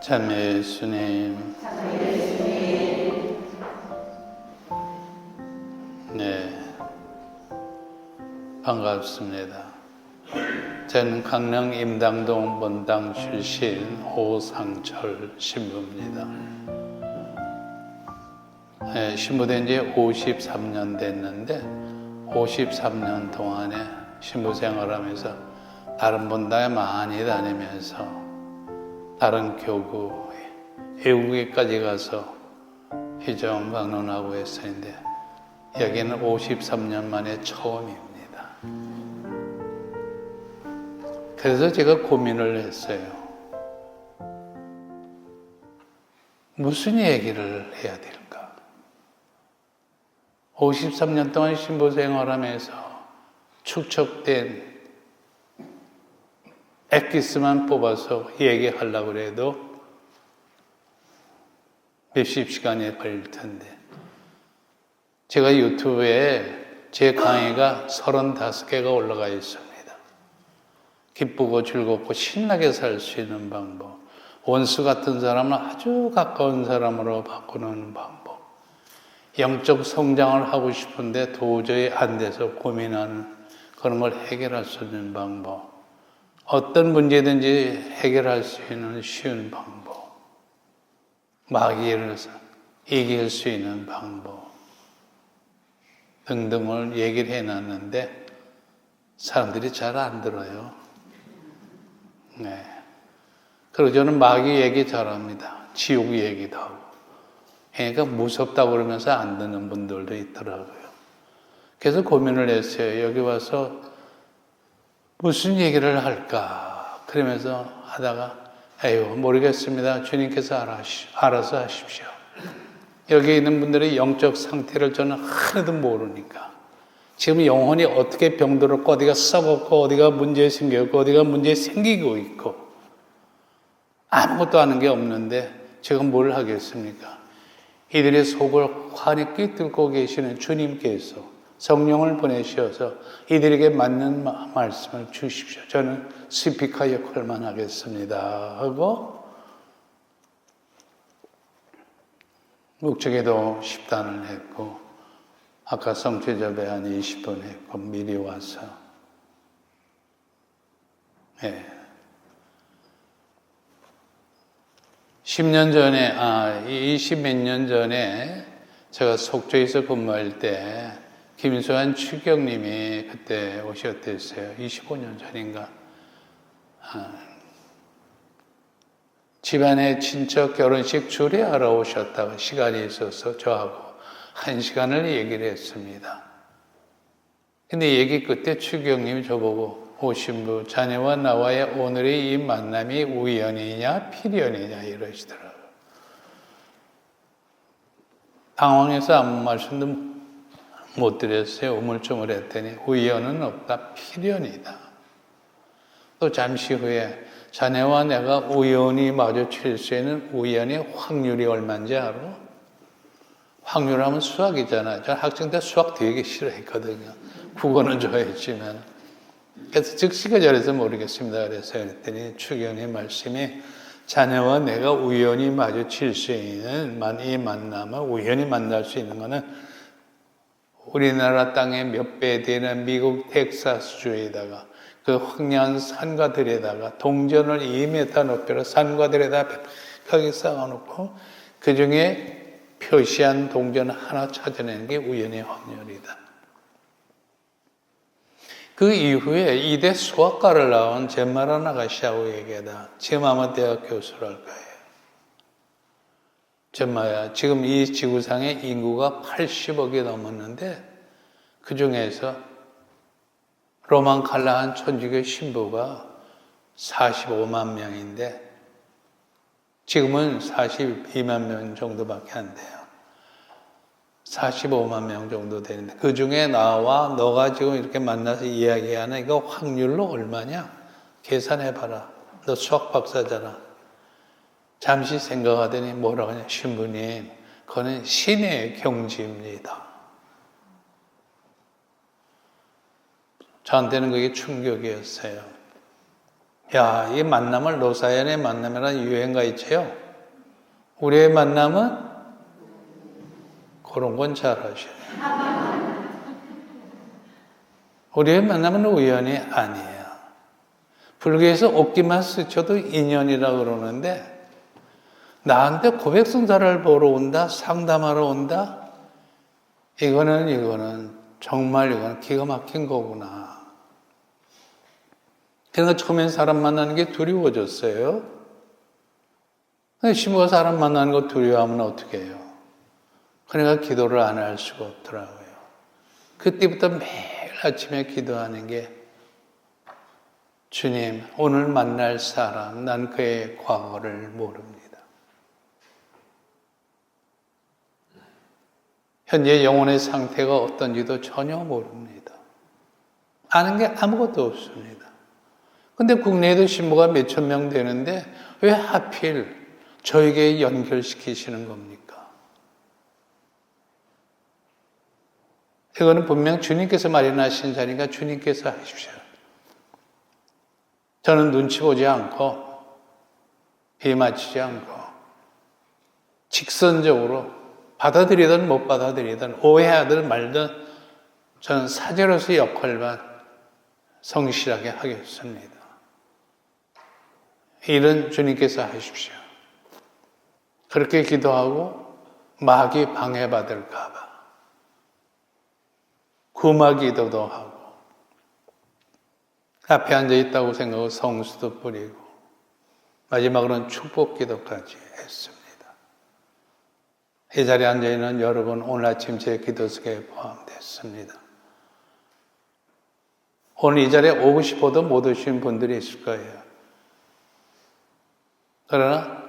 참회 예수님. 네, 반갑습니다. 저는 강릉 임당동 본당 출신 오상철 신부입니다. 네, 신부된 지 53년 됐는데 53년 동안에 신부 생활하면서 다른 본당에 많이 다니면서 다른 교구, 외국에까지 가서 희정 방문하고 했었는데 여기는 53년 만에 처음입니다. 그래서 제가 고민을 했어요. 무슨 얘기를 해야 될까? 53년 동안 신부 생활하면서 축적된 엑기스만 뽑아서 얘기하려고 해도 몇십 시간이 걸릴 텐데 제가 유튜브에 제 강의가 35개가 올라가 있습니다. 기쁘고 즐겁고 신나게 살 수 있는 방법, 원수 같은 사람은 아주 가까운 사람으로 바꾸는 방법, 영적 성장을 하고 싶은데 도저히 안 돼서 고민하는 그런 걸 해결할 수 있는 방법, 어떤 문제든지 해결할 수 있는 쉬운 방법, 마귀를 이길 수 있는 방법 등등을 얘기를 해놨는데 사람들이 잘 안 들어요. 네. 그리고 저는 마귀 얘기 잘합니다. 지옥 얘기도 하고. 그러니까 무섭다고 그러면서 안 듣는 분들도 있더라고요. 그래서 고민을 했어요. 여기 와서 무슨 얘기를 할까? 그러면서 하다가 에휴 모르겠습니다. 주님께서 알아서 하십시오. 여기 있는 분들의 영적 상태를 저는 하나도 모르니까 지금 영혼이 어떻게 병들었고 어디가 썩었고 어디가 문제 생겼고 어디가 문제 생기고 있고 아무것도 아는 게 없는데 제가 뭘 하겠습니까? 이들의 속을 환히 꿰뚫고 계시는 주님께서 성령을 보내셔서 이들에게 맞는 말씀을 주십시오. 저는 스피커 역할만 하겠습니다. 하고 목적에도 10단을 했고 아까 성취접에 한 20분 했고 미리 와서 네. 10년 전에 20몇 년 전에 제가 속초에서 근무할 때 김수환 추경님이 그때 오셨댔어요. 25년 전인가. 집안에 친척 결혼식 주례하러 오셨다가 시간이 있어서 저하고 1시간을 얘기를 했습니다. 근데 얘기 끝에 추경님이 저보고 오신부 자네와 나와의 오늘의 이 만남이 우연이냐 필연이냐 이러시더라고요. 당황해서 아무 말씀도 못 드렸어요. 우물쭈물 했더니 우연은 없다. 필연이다. 또 잠시 후에 자네와 내가 우연히 마주칠 수 있는 우연의 확률이 얼마인지 알아? 확률하면 수학이잖아요. 저 학생 때 수학 되게 싫어했거든요. 국어는 좋아했지만. 그래서 즉시가 잘해서 모르겠습니다. 그랬더니 추경의 말씀이 자네와 내가 우연히 마주칠 수 있는 이 만남을 우연히 만날 수 있는 거는 우리나라 땅의 몇 배 되는 미국 텍사스주에다가 그 황량한 산과들에다가 동전을 2m 높이로 산과들에다 벽하게 쌓아놓고 그 중에 표시한 동전 하나 찾아내는 게 우연의 확률이다. 그 이후에 이대 수학과를 나온 젠마라 나가시하고 얘기하다 지금 아마 대학 교수랄 거예요. 젠마야 지금 이 지구상의 인구가 80억이 넘었는데 그 중에서 로만 칼라한 천주교 신부가 45만 명인데 지금은 42만 명 정도밖에 안 돼요. 45만 명 정도 되는데 그 중에 나와 너가 지금 이렇게 만나서 이야기하는 이거 확률로 얼마냐? 계산해봐라. 너 수학 박사잖아. 잠시 생각하더니 뭐라고 하냐? 신부님, 그거는 신의 경지입니다. 저한테는 그게 충격이었어요. 야, 이 만남을 노사연의 만남이라는 유행가 있지요? 우리의 만남은 그런 건 잘하시네. 우리의 만남은 우연이 아니에요. 불교에서 옷깃만 스쳐도 인연이라고 그러는데 나한테 고백성사를 보러 온다, 상담하러 온다. 이거는 정말 이건 기가 막힌 거구나. 그러니까 처음엔 사람 만나는 게 두려워졌어요. 근데 신부가 사람 만나는 거 두려워하면 어떻게 해요? 그러니까 기도를 안 할 수가 없더라고요. 그때부터 매일 아침에 기도하는 게 주님, 오늘 만날 사람, 난 그의 과거를 모릅니다. 현재 영혼의 상태가 어떤지도 전혀 모릅니다. 아는 게 아무것도 없습니다. 근데 국내에도 신부가 몇천 명 되는데 왜 하필 저에게 연결시키시는 겁니까? 이거는 분명 주님께서 마련하신 자리니까 주님께서 하십시오. 저는 눈치 보지 않고 비 맞추지 않고 직선적으로 받아들이든 못 받아들이든 오해하든 말든 저는 사제로서의 역할만 성실하게 하겠습니다. 일은 주님께서 하십시오. 그렇게 기도하고 마귀 방해받을까 봐 구마기도도 하고 앞에 앉아있다고 생각하고 성수도 뿌리고 마지막으로는 축복기도까지 했습니다. 이 자리에 앉아있는 여러분 오늘 아침 제 기도 속에 포함됐습니다. 오늘 이 자리에 오고 싶어도 못 오신 분들이 있을 거예요. 그러나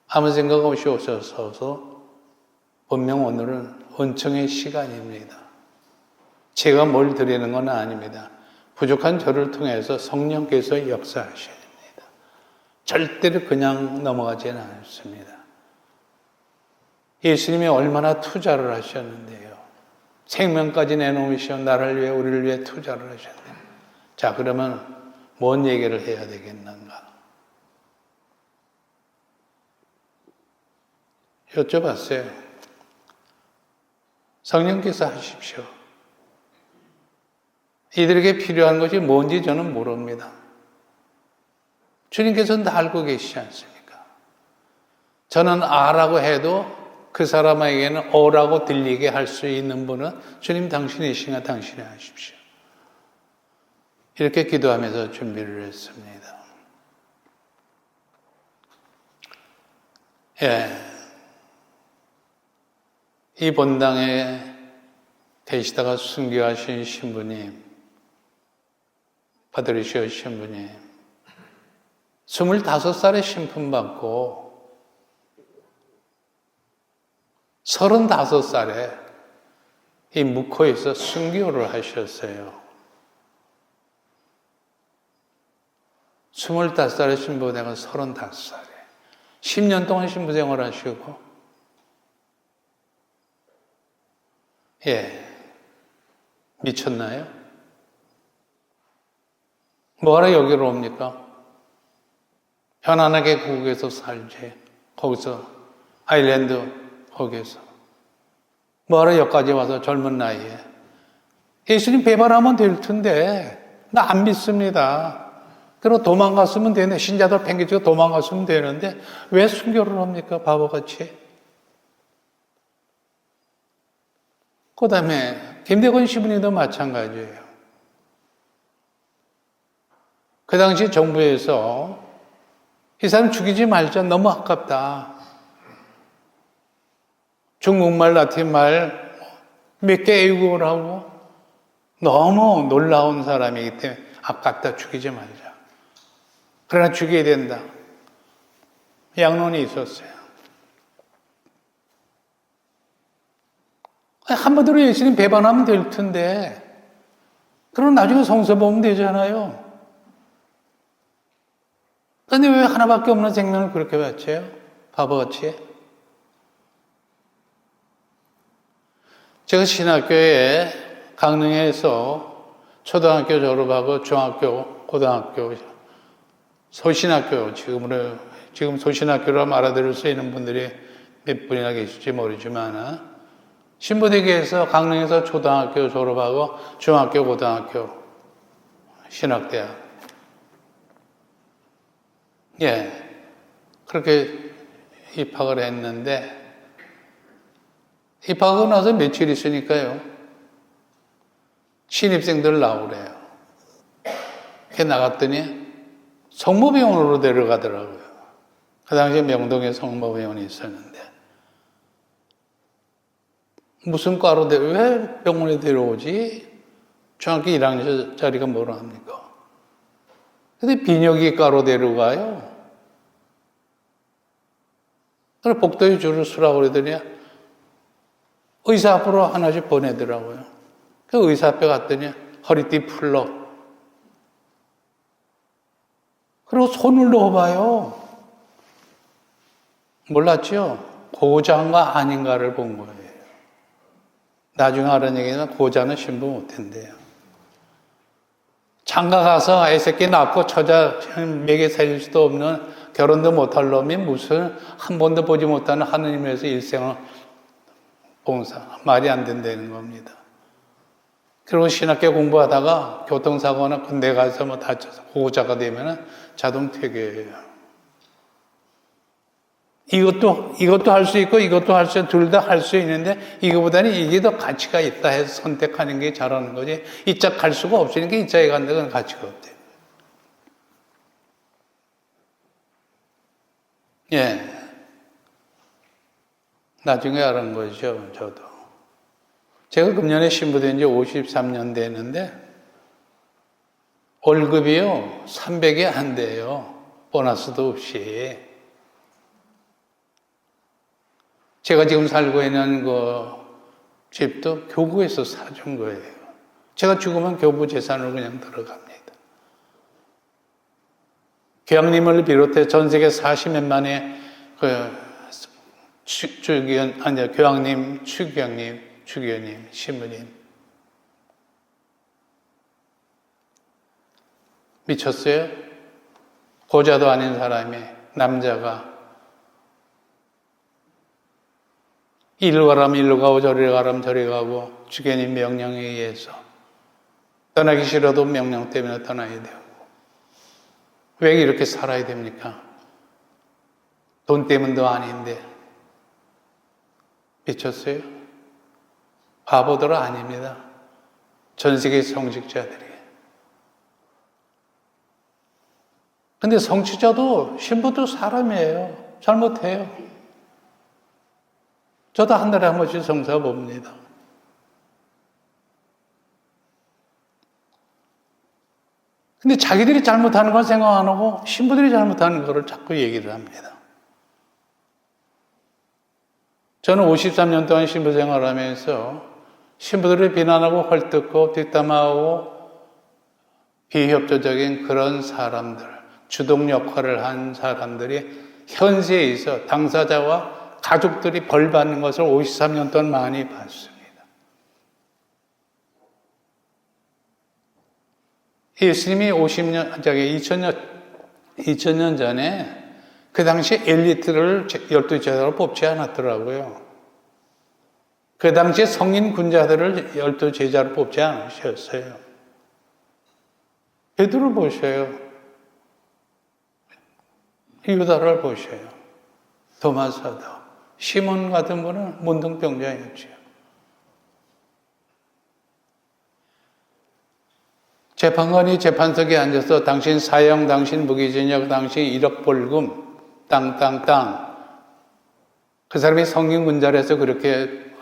아무 생각 없이 오셔서 분명 오늘은 은총의 시간입니다. 제가 뭘 드리는 건 아닙니다. 부족한 저를 통해서 성령께서 역사하셔야 됩니다. 절대로 그냥 넘어가지는 않습니다. 예수님이 얼마나 투자를 하셨는데요. 생명까지 내놓으시어 나를 위해 우리를 위해 투자를 하셨네요. 자, 그러면 뭔 얘기를 해야 되겠는가? 여쭤봤어요. 성령께서 하십시오. 이들에게 필요한 것이 뭔지 저는 모릅니다. 주님께서는 다 알고 계시지 않습니까? 저는 아라고 해도 그 사람에게는 어라고 들리게 할 수 있는 분은 주님 당신이시니까 당신이 하십시오. 이렇게 기도하면서 준비를 했습니다. 예. 이 본당에 계시다가 순교하신 신부님, 파드리시오 신부님, 25살에 신품받고 35살에 이 묵호에서 순교를 하셨어요. 25살에 신부되고 35살에 10년 동안 신부생활 하시고 미쳤나요? 뭐하러 여기로 옵니까? 편안하게 거기에서 살지. 거기서 아일랜드 거기에서 뭐하러 여기까지 와서 젊은 나이에 예수님 배반하면 될 텐데 나 안 믿습니다. 그리고 도망갔으면 되는데 신자들 팽개치고 도망갔으면 되는데 왜 순교를 합니까? 바보같이. 그 다음에 김대건 신부님도 마찬가지예요. 그 당시 정부에서 이 사람 죽이지 말자, 너무 아깝다. 중국말, 라틴말 몇 개 애국을 하고 너무 놀라운 사람이기 때문에 아깝다, 죽이지 말자. 그러나 죽여야 된다. 양론이 있었어요. 한마디로 예수님 배반하면 될 텐데 그럼 나중에 성서 보면 되잖아요. 근데 왜 하나밖에 없는 생명을 그렇게 바쳐요? 바보같이. 제가 신학교에 강릉에서 초등학교 졸업하고 중학교, 고등학교 소신학교, 지금 소신학교로 알아들을 수 있는 분들이 몇 분이나 계실지 모르지만, 신부대교에서 강릉에서 초등학교 졸업하고 중학교, 고등학교, 신학대학. 예. 그렇게 입학을 했는데, 입학하고 나서 며칠 있으니까요, 신입생들 나오래요. 이렇게 나갔더니 성모병원으로 데려가더라고요. 그 당시에 명동에 성모병원이 있었는데, 무슨 과로 왜 병원에 데려오지? 중학교 1학년짜리가 뭐라 합니까? 근데 비뇨기과로 데려가요. 그래서 복도에 줄을 서라고 그러더니 의사 앞으로 하나씩 보내더라고요. 그 의사 앞에 갔더니 허리띠 풀러. 그리고 손을 넣어봐요. 몰랐죠? 고자인가 아닌가를 본 거예요. 나중에 하는 얘기는 고자는 신부 못한대요. 장가 가서 애새끼 낳고 처자 먹여 살릴 수도 없는, 결혼도 못할 놈이 무슨 한 번도 보지 못하는 하느님에서 일생을 봉사, 말이 안 된다는 겁니다. 그리고 신학교 공부하다가 교통사고나 군대 가서 뭐 다쳐서 고자가 되면은 자동 퇴교예요. 이것도 할 수 있고 이것도 할 수, 둘 다 할 수 있는데 이거보다는 이게 더 가치가 있다 해서 선택하는 게 잘하는 거지. 이 짝 갈 수가 없으니까 이 짝에 간다는 건 가치가 없대요. 예. 나중에 알은 거죠, 저도. 제가 금년에 신부된 지 53년 됐는데, 월급이요, 300이 안 돼요. 보너스도 없이. 제가 지금 살고 있는 그 집도 교구에서 사준 거예요. 제가 죽으면 교부 재산으로 그냥 들어갑니다. 교황님을 비롯해 전 세계 40몇만의 교황님, 추기경님, 주교님, 신부님. 미쳤어요? 고자도 아닌 사람이, 남자가 이리로 가라면 이리로 가고 저리로 가라면 저리 가고 주교님 명령에 의해서 떠나기 싫어도 명령 때문에 떠나야 되고, 왜 이렇게 살아야 됩니까? 돈 때문도 아닌데. 미쳤어요? 바보들 아닙니다. 전 세계 성직자들이. 근데 성직자도 신부도 사람이에요. 잘못해요. 저도 한 달에 한 번씩 성사 봅니다. 근데 자기들이 잘못하는 건 생각 안 하고 신부들이 잘못하는 거를 자꾸 얘기를 합니다. 저는 53년 동안 신부 생활하면서 신부들을 비난하고 헐뜯고 뒷담화하고 비협조적인 그런 사람들, 주동 역할을 한 사람들이 현세에 있어 당사자와 가족들이 벌 받는 것을 53년 동안 많이 봤습니다. 예수님이 2000년 전에 그 당시 엘리트를 12제자로 뽑지 않았더라고요. 그 당시에 성인 군자들을 12제자로 뽑지 않으셨어요. 베드로 보셔요. 유다를 보셔요. 도마 사도. 시몬 같은 분은 문둥병자였죠. 재판관이 재판석에 앉아서 당신 사형, 당신 무기징역, 당신 1억 벌금, 땅땅땅. 그 사람이 성인 군자라서 그렇게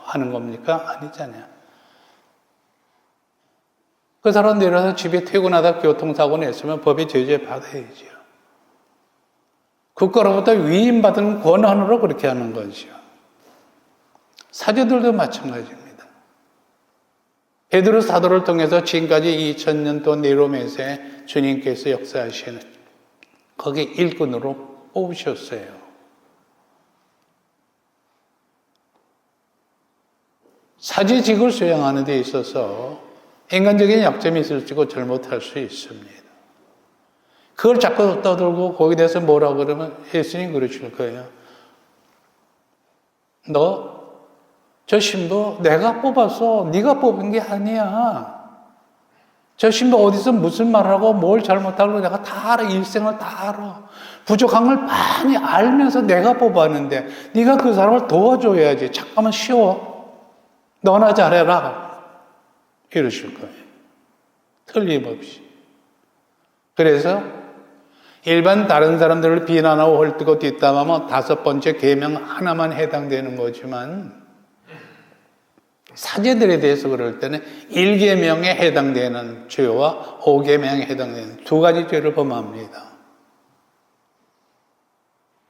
하는 겁니까? 아니잖아요. 그 사람 내려서 집에 퇴근하다 교통사고 냈으면 법의 제재 받아야죠. 국가로부터 위임받은 권한으로 그렇게 하는 거죠. 사제들도 마찬가지입니다. 베드로 사도를 통해서 지금까지 2000년 동안 네로메세 주님께서 역사하시는 거기 일꾼으로 뽑으셨어요. 사제직을 수행하는 데 있어서 인간적인 약점이 있을지고 잘못할 수 있습니다. 그걸 자꾸 떠들고 거기에 대해서 뭐라고 그러면 예수님이 그러실 거예요. 너 저 신부 내가 뽑았어. 네가 뽑은 게 아니야. 저 신부 어디서 무슨 말을 하고 뭘 잘못하고 내가 다 알아. 일생을 다 알아. 부족한 걸 많이 알면서 내가 뽑았는데 네가 그 사람을 도와줘야지. 잠깐만 쉬워. 너나 잘해라. 이러실 거예요. 틀림없이. 그래서 일반 다른 사람들을 비난하고 헐뜯고 뒷담화하면 5번째 계명 하나만 해당되는 거지만 사제들에 대해서 그럴 때는 1계명에 해당되는 죄와 5계명에 해당되는 2가지 죄를 범합니다.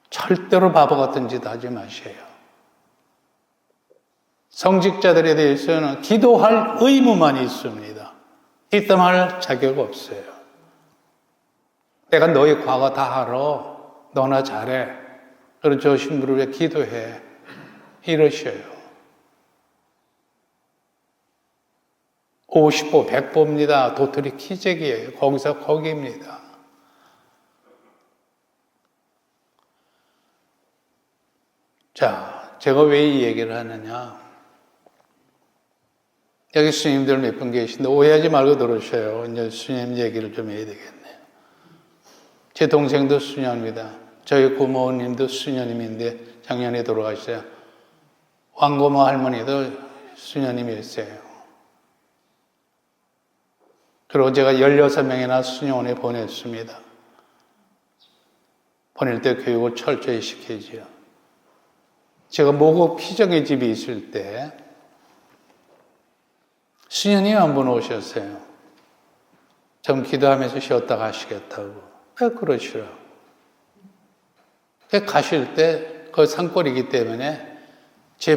절대로 바보 같은 짓 하지 마세요. 성직자들에 대해서는 기도할 의무만 있습니다. 뒷담화할 자격 없어요. 내가 너의 과거 다 알아. 너나 잘해. 그럼 저 신부를 위해 기도해. 이러셔요. 50보, 100보입니다. 도토리 키재기예요. 거기서 거기입니다. 자, 제가 왜 이 얘기를 하느냐. 여기 스님들 몇 분 계신데 오해하지 말고 들으셔요. 이제 스님 얘기를 좀 해야 되겠네요. 제 동생도 수녀입니다. 저희 고모님도 수녀님인데 작년에 돌아가셨어요. 왕고모 할머니도 수녀님이었어요. 그리고 제가 16명이나 수녀원에 보냈습니다. 보낼 때 교육을 철저히 시키지요. 제가 모국 피정의 집이 있을 때 수녀님 한 분 오셨어요. 좀 기도하면서 쉬었다 가시겠다고. 왜 그러시라고. 가실 때 그 산골이기 때문에 제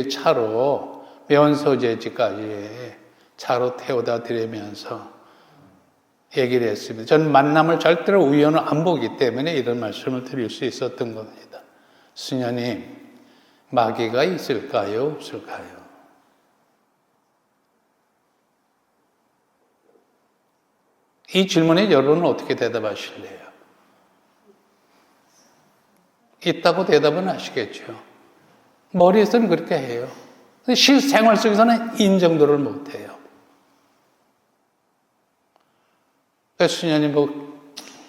차로 면소재지까지 차로 태워다 드리면서 얘기를 했습니다. 저는 만남을 절대로 우연을 안 보기 때문에 이런 말씀을 드릴 수 있었던 겁니다. 수녀님, 마귀가 있을까요? 없을까요? 이 질문에 여러분은 어떻게 대답하실래요? 있다고 대답은 하시겠죠. 머리에서는 그렇게 해요. 실생활 속에서는 인정도를 못해요. 수녀님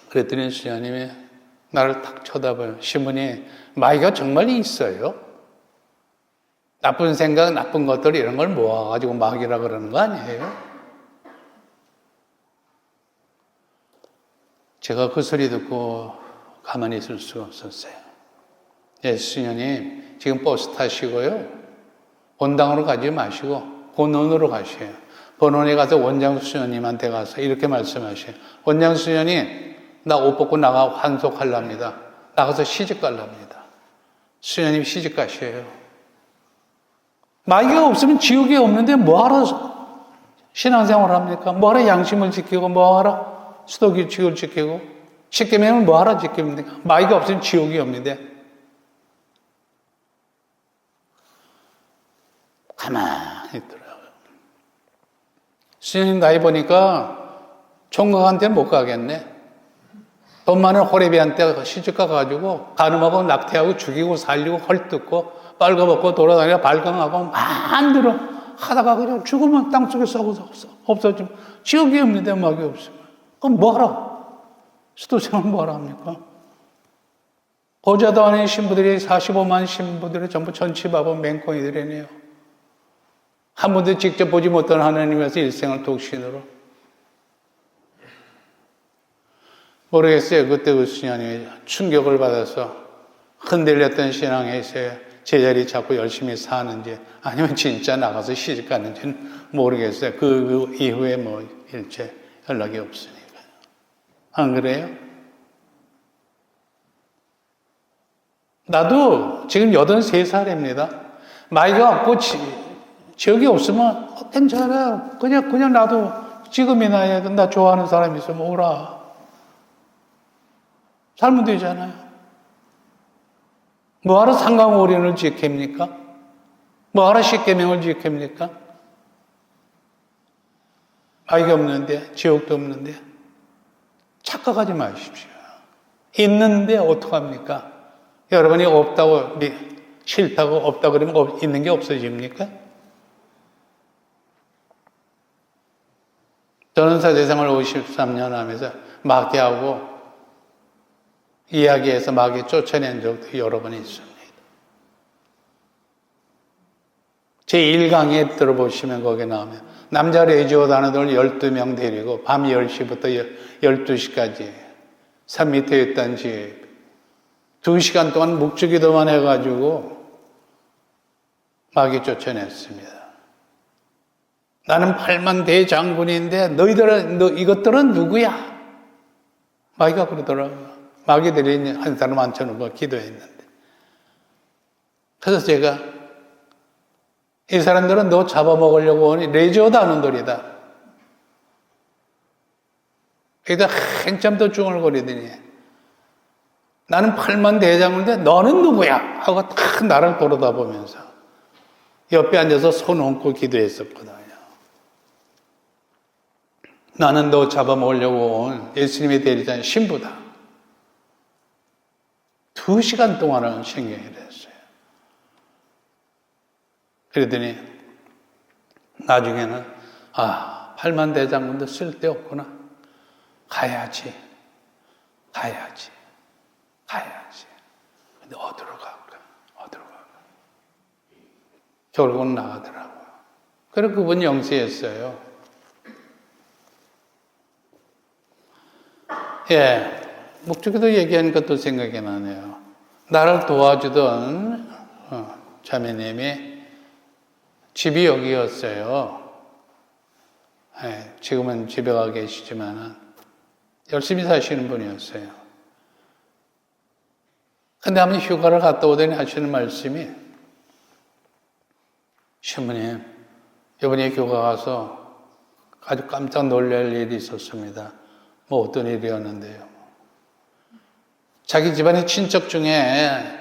그랬더니 수녀님이 나를 탁 쳐다봐요. 신부님, 마귀가 정말 있어요? 나쁜 생각, 나쁜 것들 이런 걸 모아가지고 마귀라 그러는 거 아니에요? 제가 그 소리 듣고 가만히 있을 수가 없었어요. 예, 수녀님, 지금 버스 타시고요. 본당으로 가지 마시고 본원으로 가셔요. 본원에 가서 원장 수녀님한테 가서 이렇게 말씀하셔요. 원장 수녀님, 나 옷 벗고 나가 환속하랍니다. 나가서 시집 갈랍니다. 수녀님 시집 가셔요. 마귀가 없으면 지옥이 없는데 뭐하러 신앙생활을 합니까? 뭐하러 양심을 지키고 뭐하러 수도규칙을 지키고 십계명을 뭐하러 지킵니까? 마귀가 없으면 지옥이 없는데 가만히 있더라고요. 수녀님 나이 보니까 총각한테는 못 가겠네. 돈 많은 호레비한테 시집가 가지고 가늠하고 낙태하고 죽이고 살리고 헐뜯고 빨가벗고 돌아다니고 발광하고 만들어 하다가 그냥 죽으면 땅속에 썩어서 없어지면 지옥이 없는데 마귀 없으면 그럼 뭐하라? 수도생활 뭐하라 합니까? 보좌도 아닌 신부들이 45만 신부들이 전부 전치바보 맹꽁이들이네요. 한 번도 직접 보지 못한 하나님에서 일생을 독신으로. 모르겠어요. 그때 그 수녀님이 충격을 받아서 흔들렸던 신앙에서 제자리 잡고 열심히 사는지 아니면 진짜 나가서 시집 갔는지는 모르겠어요. 그 이후에 뭐 일체 연락이 없으니까요. 안 그래요? 나도 지금 83살입니다. 마이가 없고 지역이 없으면 괜찮아요. 그냥 나도 지금이나 나 좋아하는 사람이 있으면 오라. 살면 되잖아요. 뭐하러 상강오륜을 지킵니까? 뭐하러 십계명을 지킵니까? 마귀가 없는데, 지옥도 없는데, 자꾸 착각하지 마십시오. 있는데 어떡합니까? 여러분이 없다고, 싫다고 없다 그러면 있는 게 없어집니까? 저는 사제생활 53년 하면서 마귀하고 이야기해서 마귀 쫓아낸 적도 여러 번 있습니다. 제 1강에 들어보시면 거기에 나오면 남자 레지오 단원들 12명 데리고 밤 10시부터 12시까지 산 밑에 있던 집 2시간 동안 묵주기도만 해가지고 마귀 쫓아냈습니다. 나는 8만 대장군인데 이것들은 누구야? 마귀가 그러더라고요. 마귀들이 한 사람 앉혀놓고 기도했는데. 그래서 제가 이 사람들은 너 잡아먹으려고 오니 레지오 단원들이다. 그래서 한참 더 중얼거리더니 나는 8만 대장군인데 너는 누구야? 하고 탁 나를 돌아다보면서 옆에 앉아서 손 얹고 기도했었거든요. 나는 너 잡아먹으려고 온 예수님의 대리자인 신부다. 2시간 동안은 신경을 했어요. 그러더니 나중에는 8만 대장군도 쓸데없구나. 가야지. 근데 어디로 갈까? 결국은 나가더라고요. 그래서 그분 영세했어요. 목적에도 얘기한 것도 생각이 나네요. 나를 도와주던 자매님이 집이 여기였어요. 지금은 집에 가 계시지만 열심히 사시는 분이었어요. 근데 한번 휴가를 갔다 오더니 하시는 말씀이 신부님, 이번에 교가 가서 아주 깜짝 놀랄 일이 있었습니다. 뭐 어떤 일이었는데요. 자기 집안의 친척 중에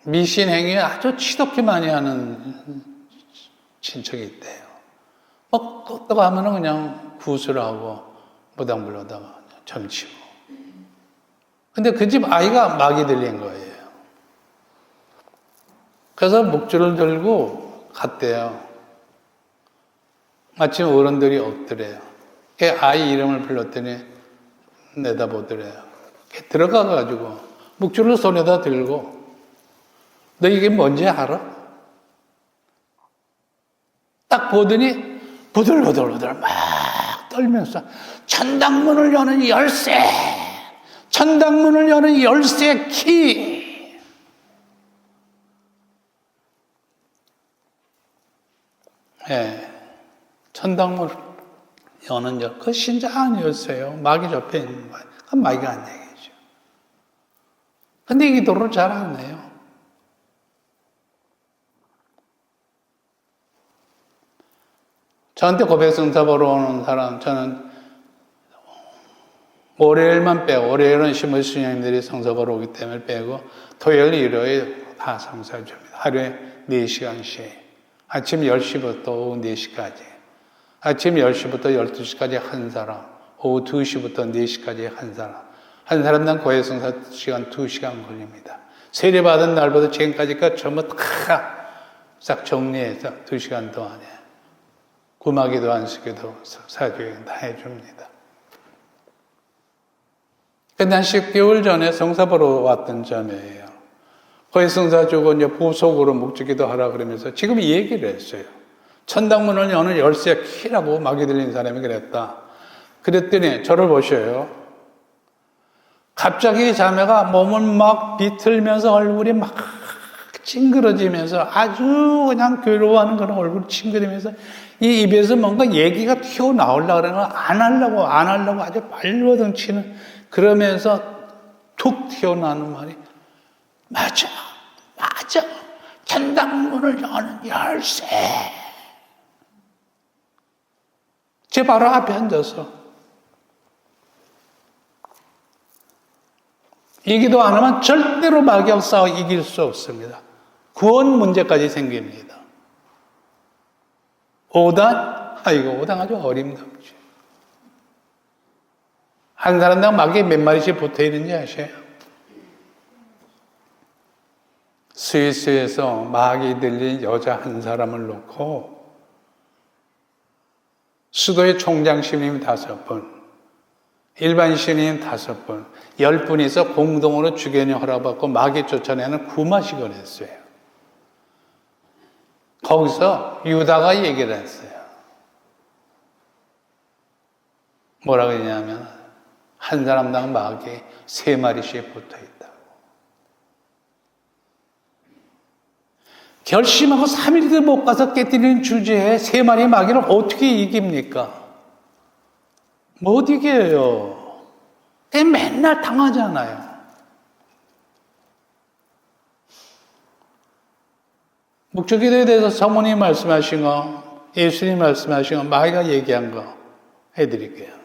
미신행위 아주 치닫게 많이 하는 친척이 있대요. 껐다가 하면은 그냥 구슬하고 무당불러다가 점치고. 근데 그 집 아이가 마귀 들린 거예요. 그래서 목줄을 들고 갔대요. 마침 어른들이 없더래요. 그 아이 이름을 불렀더니 내다보더래요. 들어가가지고 목줄을 손에다 들고 너 이게 뭔지 알아? 딱 보더니 부들부들 막 떨면서 천당문을 여는 열쇠 키. 천당문 여는 열. 그 신자 아니었어요. 마귀 옆에 있는 거예요. 그건 마귀가 안 얘기죠. 근데 이 기도를 잘 안 해요. 저한테 고백성사 보러 오는 사람, 저는 월요일만 빼고, 월요일은 신부 스님들이 성사 보러 오기 때문에 빼고, 토요일, 일요일 다 성사 줍니다. 하루에 4시간씩. 아침 10시부터 오후 4시까지. 아침 10시부터 12시까지 한 사람, 오후 2시부터 4시까지 한 사람. 한 사람당 고해성사 시간 2시간 걸립니다. 세례받은 날부터 지금까지가 전부 다 싹 정리해서 2시간 동안에 구마기도 안수기도 사교육 다 해줍니다. 근데 한 10개월 전에 성사 보러 왔던 자매예요. 고해성사 주고 이제 부속으로 묵주기도 하라 그러면서 지금 이 얘기를 했어요. 천당문을 여는 열쇠 키라고 마귀 들린 사람이 그랬다. 그랬더니 저를 보셔요. 갑자기 자매가 몸을 막 비틀면서 얼굴이 막 찡그러지면서 아주 그냥 괴로워하는 그런 얼굴을 찡그리면서 이 입에서 뭔가 얘기가 튀어나오려고 그러는 거 안 하려고 아주 발버둥 치는 그러면서 툭 튀어나오는 말이 맞아 천당문을 여는 열쇠. 제 바로 앞에 앉아서 이 기도 안 하면 절대로 마귀하고 싸워 이길 수 없습니다. 구원 문제까지 생깁니다. 5단? 이거 5단 아주 어림없지. 한 사람당 마귀 몇 마리씩 붙어 있는지 아세요? 스위스에서 마귀 들린 여자 한 사람을 놓고 수도의 총장 신임 5분, 일반 신임 5분, 10분이서 공동으로 주견이 허락받고 마귀 쫓아내는 구마식을 했어요. 거기서 유다가 얘기를 했어요. 뭐라고 했냐면 한 사람당 마귀 3마리씩 붙어 있다고. 결심하고 3일도 못 가서 깨뜨리는 주제에 3마리 마귀를 어떻게 이깁니까? 못 이겨요. 맨날 당하잖아요. 목적기도에 대해서 성모님 말씀하신 거, 예수님 말씀하신 거, 마귀가 얘기한 거 해드릴게요.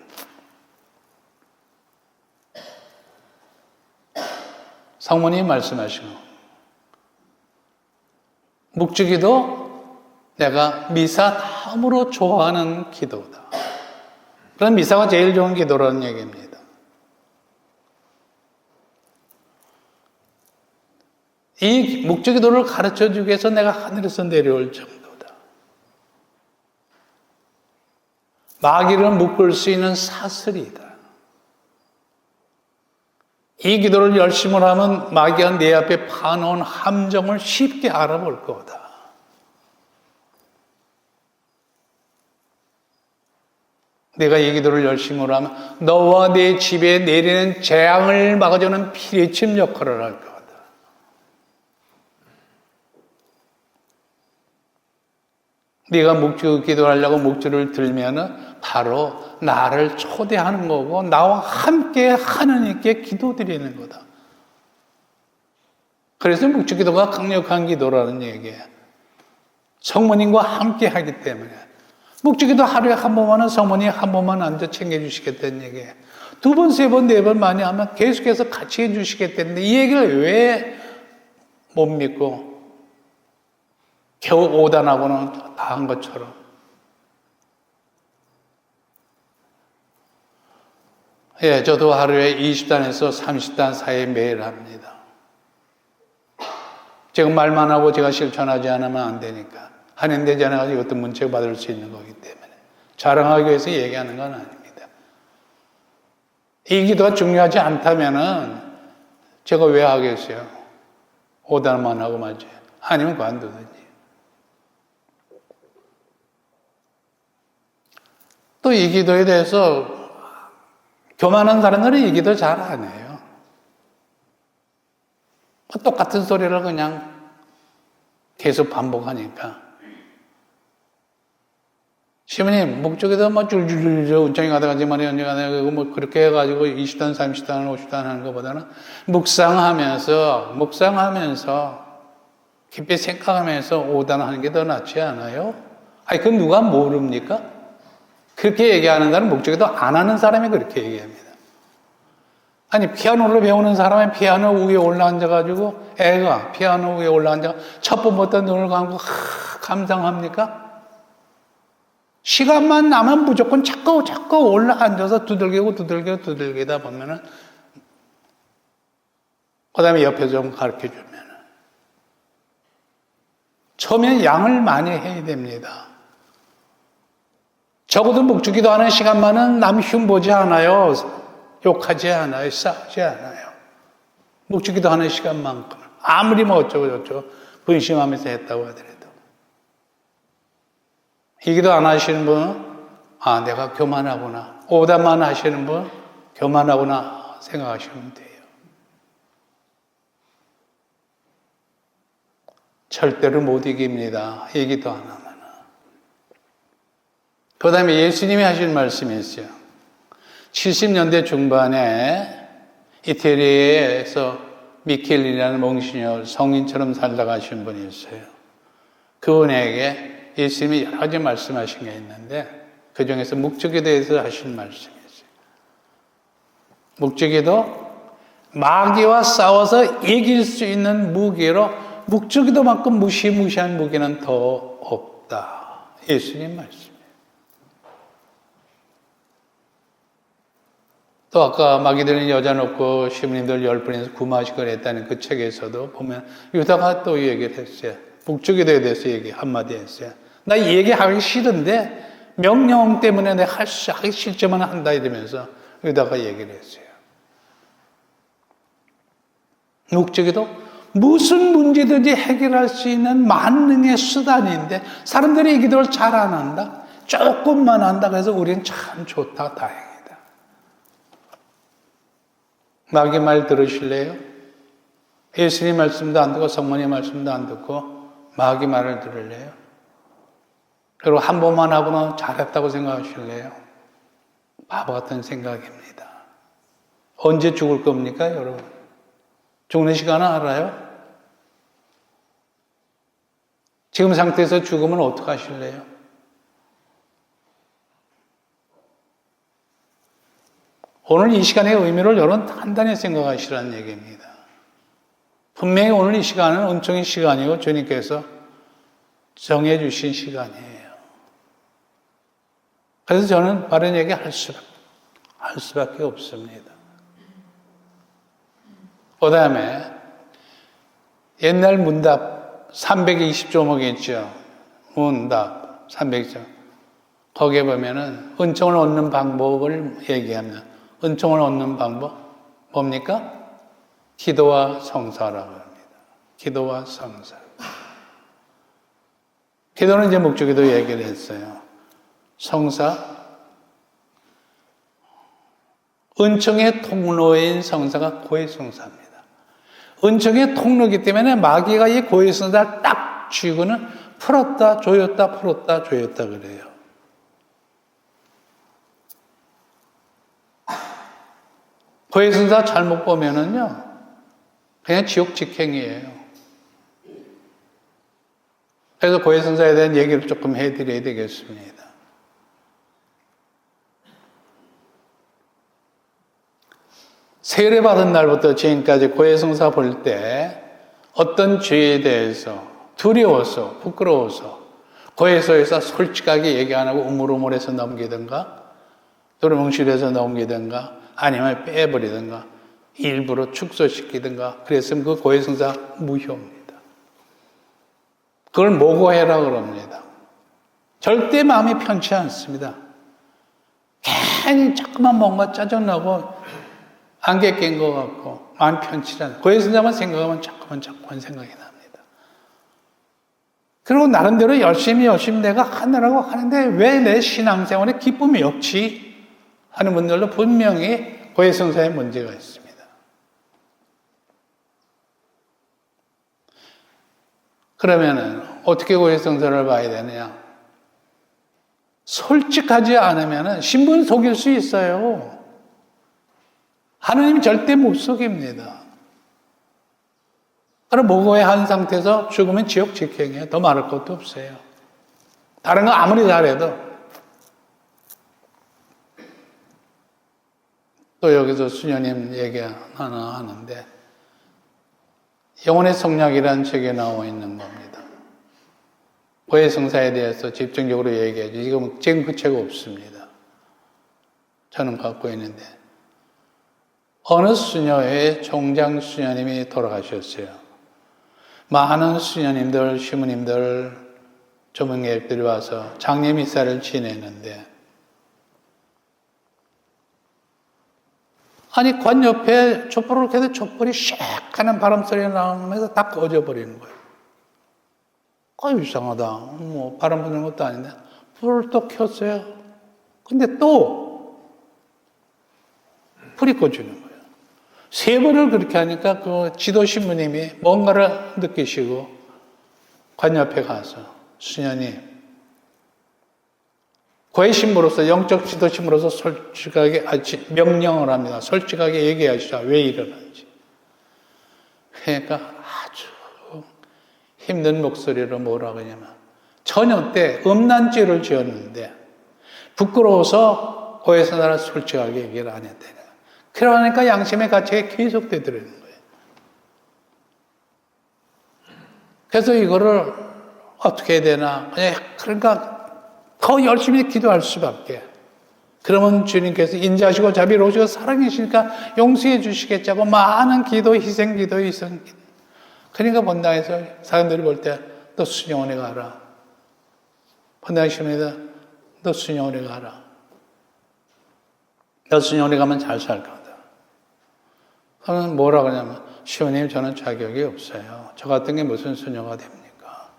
성모님 말씀하신 거. 묵주기도 내가 미사 다음으로 좋아하는 기도다. 그럼 미사가 제일 좋은 기도라는 얘기입니다. 이 묵주기도를 가르쳐주기 위해서 내가 하늘에서 내려올 정도다. 마귀를 묶을 수 있는 사슬이다. 이 기도를 열심히 하면 마귀가 내 앞에 파놓은 함정을 쉽게 알아볼 거다. 내가 이 기도를 열심히 하면 너와 내 집에 내리는 재앙을 막아주는 피리침 역할을 할 거다. 네가 묵주 기도하려고 묵주를 들면은 바로 나를 초대하는 거고 나와 함께 하느님께 기도드리는 거다. 그래서 묵주 기도가 강력한 기도라는 얘기예요. 성모님과 함께 하기 때문에. 묵주 기도 하루에 한 번만은 성모님 한 번만 앉아 챙겨주시겠다는 얘기예요. 2번, 3번, 4번 많이 하면 계속해서 같이 해주시겠다는데 이 얘기를 왜 못 믿고 겨우 오단하고는 다 한 것처럼. 예, 저도 하루에 20단에서 30단 사이에 매일 합니다. 제가 말만 하고 제가 실천하지 않으면 안 되니까. 한인되지 않아가지고 이것도 문책 받을 수 있는 거기 때문에. 자랑하기 위해서 얘기하는 건 아닙니다. 이 기도가 중요하지 않다면은 제가 왜 하겠어요? 오단만 하고 말지. 아니면 관두든지. 또 이 기도에 대해서 교만한 사람들은 이 기도 잘 안 해요. 똑같은 소리를 그냥 계속 반복하니까. 시부님, 목적에서 뭐 줄줄줄 운전이 가다가 지만이 언제 가다가 뭐 그렇게 해가지고 20단, 30단, 50단 하는 것보다는 묵상하면서 깊이 생각하면서 5단 하는 게 더 낫지 않아요? 아니, 그건 누가 모릅니까? 그렇게 얘기하는 사람은 목적에도 안 하는 사람이 그렇게 얘기합니다. 아니, 피아노를 배우는 사람은 피아노 위에 올라앉아가지고 애가 피아노 위에 올라앉아 첫 번부터 눈을 감고 감상합니까? 시간만 나면 무조건 자꾸 올라앉아서 두들기다 보면은 그 다음에 옆에서 좀 가르쳐 주면은 처음엔 양을 많이 해야 됩니다. 적어도 묵주기도 하는 시간만은 남 흉보지 않아요. 욕하지 않아요. 싸우지 않아요. 묵주기도 하는 시간만큼 아무리 뭐 어쩌고 분심하면서 했다고 하더라도 이 기도 안 하시는 분은 아, 내가 교만하구나. 오단만 하시는 분 교만하구나 생각하시면 돼요. 절대로 못 이깁니다. 이 기도 안 하면. 그 다음에 예수님이 하신 말씀이 있어요. 70년대 중반에 이태리에서 미켈이라는 몽시녀 성인처럼 살다 가신 분이 있어요. 그분에게 예수님이 여러 가지 말씀하신 게 있는데 그 중에서 묵주기도에 대해서 하신 말씀이 있어요. 묵주기도 마귀와 싸워서 이길 수 있는 무기로 묵주기도만큼 무시무시한 무기는 더 없다. 예수님 말씀. 또 아까 마귀들은 여자 놓고 시부님들 10분에서 구마시걸 했다는 그 책에서도 보면 유다가 또 얘기를 했어요. 북쪽에 대해서 얘기 한마디 했어요. 나 이 얘기하기 싫은데 명령 때문에 내가 하기 싫지만 한다 이러면서 유다가 얘기를 했어요. 목적에도 무슨 문제든지 해결할 수 있는 만능의 수단인데 사람들이 이 기도를 잘 안 한다. 조금만 한다. 그래서 우리는 참 좋다, 다행이다. 마귀 말 들으실래요? 예수님 말씀도 안 듣고 성모님 말씀도 안 듣고 마귀 말을 들을래요? 그리고 한 번만 하고는 잘했다고 생각하실래요? 바보 같은 생각입니다. 언제 죽을 겁니까, 여러분? 죽는 시간은 알아요? 지금 상태에서 죽으면 어떡하실래요? 오늘 이 시간의 의미를 여러분 단단히 생각하시라는 얘기입니다. 분명히 오늘 이 시간은 은총의 시간이고 주님께서 정해주신 시간이에요. 그래서 저는 바른 얘기 할 수밖에 없습니다. 그 다음에 옛날 문답 320조목이 있죠. 문답 320조. 거기에 보면은 은총을 얻는 방법을 얘기합니다. 은총을 얻는 방법 뭡니까? 기도와 성사라고 합니다. 기도와 성사. 기도는 이제 목적기도 얘기를 했어요. 성사, 은총의 통로인 성사가 고해성사입니다. 은총의 통로이기 때문에 마귀가 이 고해성사를 딱 쥐고는 풀었다 조였다 풀었다 조였다 그래요. 고해성사 잘못 보면은요 그냥 지옥 직행이에요. 그래서 고해성사에 대한 얘기를 조금 해드려야 되겠습니다. 세례받은 날부터 지금까지 고해성사 볼 때 어떤 죄에 대해서 두려워서 부끄러워서 고해성사에서 솔직하게 얘기 안 하고 우물우물해서 넘기든가 두루뭉실해서 넘기든가 아니면 빼버리든가 일부러 축소시키든가 그랬으면 그 고해성사 무효입니다. 그걸 모고해라 그럽니다. 절대 마음이 편치 않습니다. 괜히 자꾸만 뭔가 짜증나고 안개 낀 것 같고 마음 편치 않아요. 고해성사만 생각하면 자꾸만 생각이 납니다. 그리고 나름대로 열심히 내가 하느라고 하는데 왜 내 신앙생활에 기쁨이 없지? 하는 분들도 분명히 고해성사에 문제가 있습니다. 그러면은 어떻게 고해성사를 봐야 되느냐? 솔직하지 않으면은 신분 속일 수 있어요. 하나님 절대 못 속입니다. 그럼 모고에 한 상태에서 죽으면 지옥 직행이에요. 더 말할 것도 없어요. 다른 거 아무리 잘해도. 또 여기서 수녀님 얘기 하나 하는데 영혼의 성략이라는 책에 나와 있는 겁니다. 고해성사에 대해서 집중적으로 얘기하죠. 지금 그 책 없습니다. 저는 갖고 있는데 어느 수녀의 종장 수녀님이 돌아가셨어요. 많은 수녀님들, 시무님들, 조문객들이 와서 장례 미사를 지내는데 아니 관 옆에 촛불을 켜도 촛불이 샥 하는 바람 소리가 나오면서 다 꺼져버리는 거예요. 이상하다. 뭐 바람 부는 것도 아닌데 불을 또 켰어요. 근데 또 불이 꺼지는 거예요. 3번을 그렇게 하니까 그 지도 신부님이 뭔가를 느끼시고 관 옆에 가서 수녀님 고해신부로서 영적 지도신부로서 솔직하게 명령을 합니다. 솔직하게 얘기하시죠. 왜 이러는지. 그러니까 아주 힘든 목소리로 뭐라고 하냐면 처녀 때 음란죄를 지었는데 부끄러워서 고해성사를 솔직하게 얘기를 안 했대요. 그러니까 양심의 가책이 계속되더라는 거예요. 그래서 이거를 어떻게 해야 되나. 그러니까 더 열심히 기도할 수밖에. 그러면 주님께서 인자하시고 자비로우시고 사랑이시니까 용서해 주시겠자고 많은 기도, 희생 기도, 희생 기도. 그러니까 본당에서 사람들이 볼 때 너 순영원에 가라. 본당에 시험니다. 너 순영원에 가라. 너 순영원에 가면 잘 살 거다. 그러면 뭐라 그러냐면 시원님 저는 자격이 없어요. 저 같은 게 무슨 수녀가 됩니까?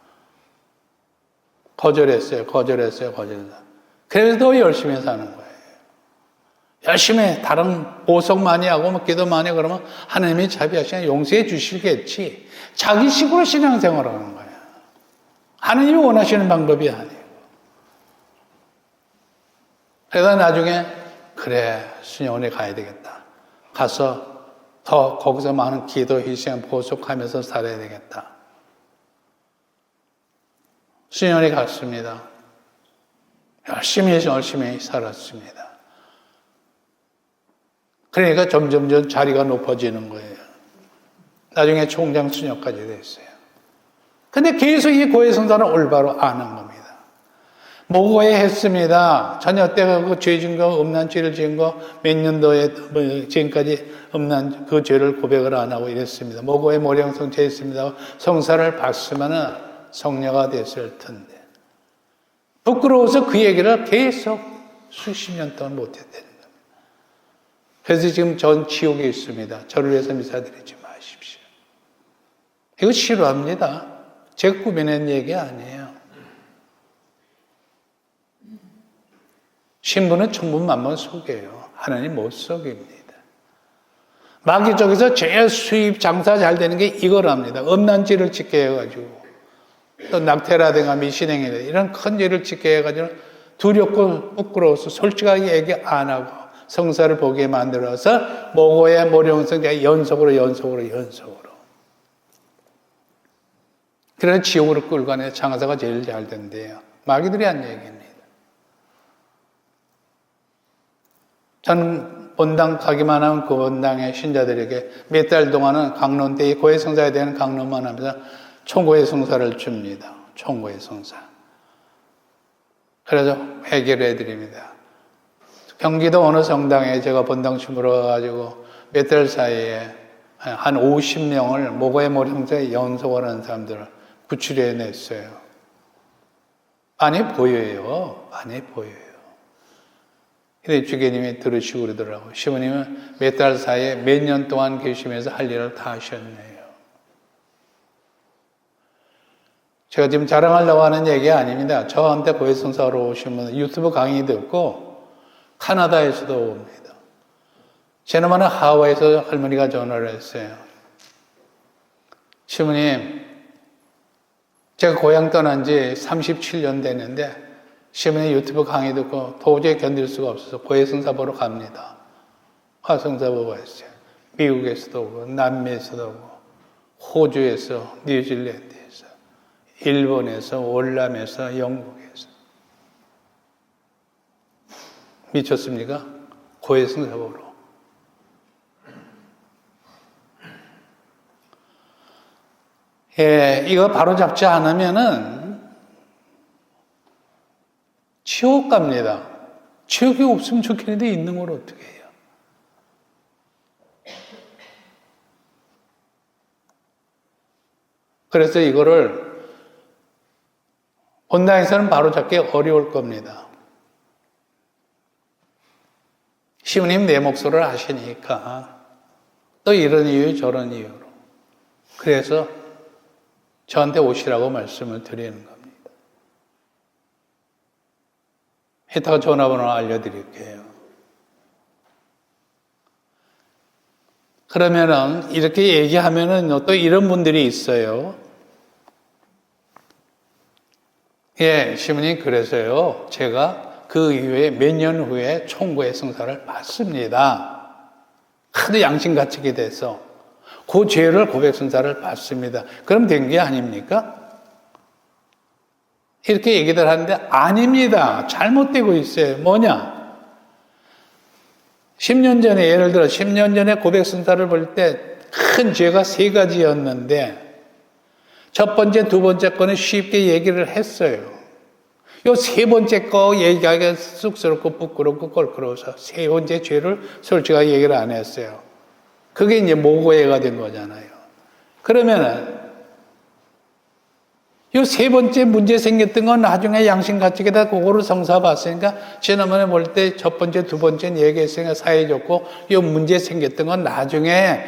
거절했어요. 그래서 더 열심히 사는 거예요. 열심히 다른 보석 많이 하고 뭐 기도 많이 그러면 하나님이 자비하시면 용서해 주시겠지. 자기식으로 신앙생활을 하는 거예요. 하나님이 원하시는 방법이 아니에요. 그래서 나중에 그래 수녀원에 가야 되겠다. 가서 더 거기서 많은 기도, 희생, 보속하면서 살아야 되겠다. 수녀원에 갔습니다. 열심히 살았습니다. 그러니까 점점 자리가 높아지는 거예요. 나중에 총장 수녀까지 됐어요. 근데 계속 이 고해성사는 올바로 안 한 겁니다. 모고해 했습니다. 자녀 때가 그 죄 지은 거, 음란 죄를 지은 거, 몇 년도에 지금까지 음란 그 죄를 고백을 안 하고 이랬습니다. 모고해 모령성체 했습니다. 성사를 받으면은 성녀가 됐을 텐데. 부끄러워서 그 얘기를 계속 수십 년 동안 못했다는 겁니다. 그래서 지금 전 지옥에 있습니다. 저를 위해서 미사드리지 마십시오. 이거 싫어합니다. 제가 꾸며낸 얘기 아니에요. 신부는 천분 만번 속여요. 하나님 못 속입니다. 마귀 쪽에서 제일 수입 장사 잘 되는 게 이거랍니다. 음란죄를 짓게 해가지고 또 낙태라든가 미신행이라 이런 큰 죄를 짓게 해가지고 두렵고 부끄러워서 솔직하게 얘기 안 하고 성사를 보게 만들어서 모고의 모령성 연속으로 그래서 지옥으로 끌고 가는 장사가 제일 잘 된대요. 마귀들이 한 얘기입니다. 저는 본당 가기만 하면 그 본당의 신자들에게 몇 달 동안은 강론 때 고해성사에 대한 강론만 하면서 총고해성사를 줍니다. 총고해성사. 그래서 해결해 드립니다. 경기도 어느 성당에 제가 본당 주무러 가가지고 몇 달 사이에 한 50명을 모고해 모령사에 연속을 하는 사람들을 구출해 냈어요. 많이 보여요. 근데 주교님이 들으시고 그러더라고요. 시부님은 몇 달 사이에 몇 년 동안 계시면서 할 일을 다 하셨네요. 제가 지금 자랑하려고 하는 얘기 아닙니다. 저한테 고해성사로 오신 분은 유튜브 강의 듣고 카나다에서도 옵니다. 지난번에 하와이에서 할머니가 전화를 했어요. 시부님, 제가 고향 떠난 지 37년 됐는데 시부님 유튜브 강의 듣고 도저히 견딜 수가 없어서 고해성사 보러 갑니다. 화성사 보고 했어요. 미국에서도 오고 남미에서도 오고 호주에서 뉴질랜드에서 일본에서 월남에서 영국에서 미쳤습니까? 고해성사 보러. 예, 이거 바로 잡지 않으면은 지옥 갑니다. 지옥이 없으면 좋겠는데 있는 걸 어떻게 해요? 그래서 이거를 본당에서는 바로 잡기 어려울 겁니다. 시부님 내 목소리를 아시니까 또 이런 이유 저런 이유로 그래서 저한테 오시라고 말씀을 드리는 겁니다. 이따가 전화번호 알려드릴게요. 그러면은 이렇게 얘기하면은 또 이런 분들이 있어요. 예, 시부님 그래서요. 제가 그 이후에 몇 년 후에 총고의 성사를 받습니다. 하도 양심가책이 돼서 그 죄를 고백성사를 받습니다. 그럼 된 게 아닙니까? 이렇게 얘기들 하는데 아닙니다. 잘못되고 있어요. 뭐냐? 10년 전에 예를 들어 10년 전에 고백성사를 볼 때 큰 죄가 3가지였는데 첫 번째, 두 번째 거는 쉽게 얘기를 했어요. 요 세 번째 거 얘기하기가 쑥스럽고 부끄럽고 껄끄러워서 세 번째 죄를 솔직하게 얘기를 안 했어요. 그게 이제 모고해가 된 거잖아요. 그러면은 요 세 번째 문제 생겼던 건 나중에 양심가책에다 그거를 성사 봤으니까 지난번에 볼 때 첫 번째, 두 번째는 얘기했으니까 사해졌고 요 문제 생겼던 건 나중에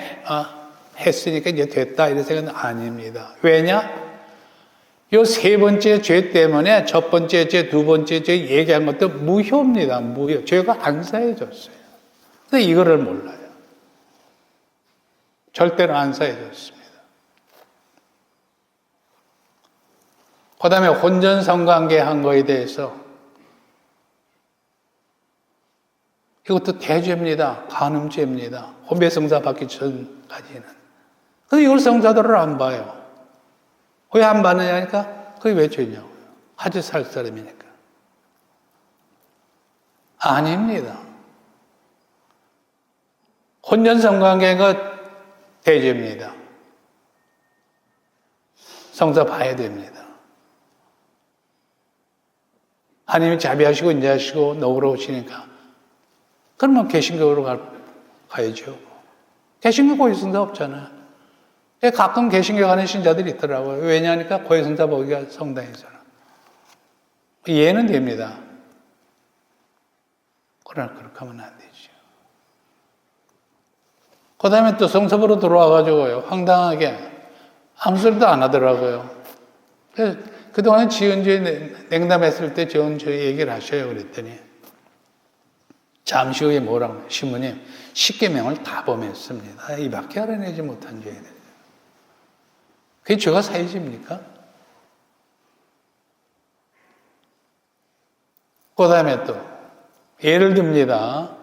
했으니까 이제 됐다 이런 생각은 아닙니다. 왜냐? 요 세 번째 죄 때문에 첫 번째 죄, 두 번째 죄 얘기한 것도 무효입니다. 무효. 죄가 안 사해졌어요. 근데 이거를 몰라요. 절대로 안 사해졌습니다. 그 다음에 혼전 성관계 한 거에 대해서 이것도 대죄입니다. 간음죄입니다. 혼배 성사 받기 전까지는. 근데 이걸 성사도를 안 봐요. 왜 안 받느냐니까 그게 왜 죄냐고요. 같이 살 사람이니까. 아닙니다. 혼전 성관계가 대죄입니다. 성사 봐야 됩니다. 하나님이 자비하시고 인자하시고 너그러우시니까 그러면 개신교로 가야죠. 개신교 고해성사 없잖아요. 가끔 개신교 가는 신자들이 있더라고요. 왜냐하니까 고해성사 보기가 성당에서는. 이해는 됩니다. 그러나 그렇게 하면 안 되죠. 그 다음에 또 성서부로 들어와가지고요. 황당하게 아무 소리도 안 하더라고요. 그동안에 지은주의 냉담했을 때 지은주의 얘기를 하셔요. 그랬더니 잠시 후에 뭐라고 신부님 10계명을 다 범했습니다. 이밖에 알아내지 못한 죄에 대해서. 그게 죄가 사해집니까? 그 다음에 또 예를 듭니다.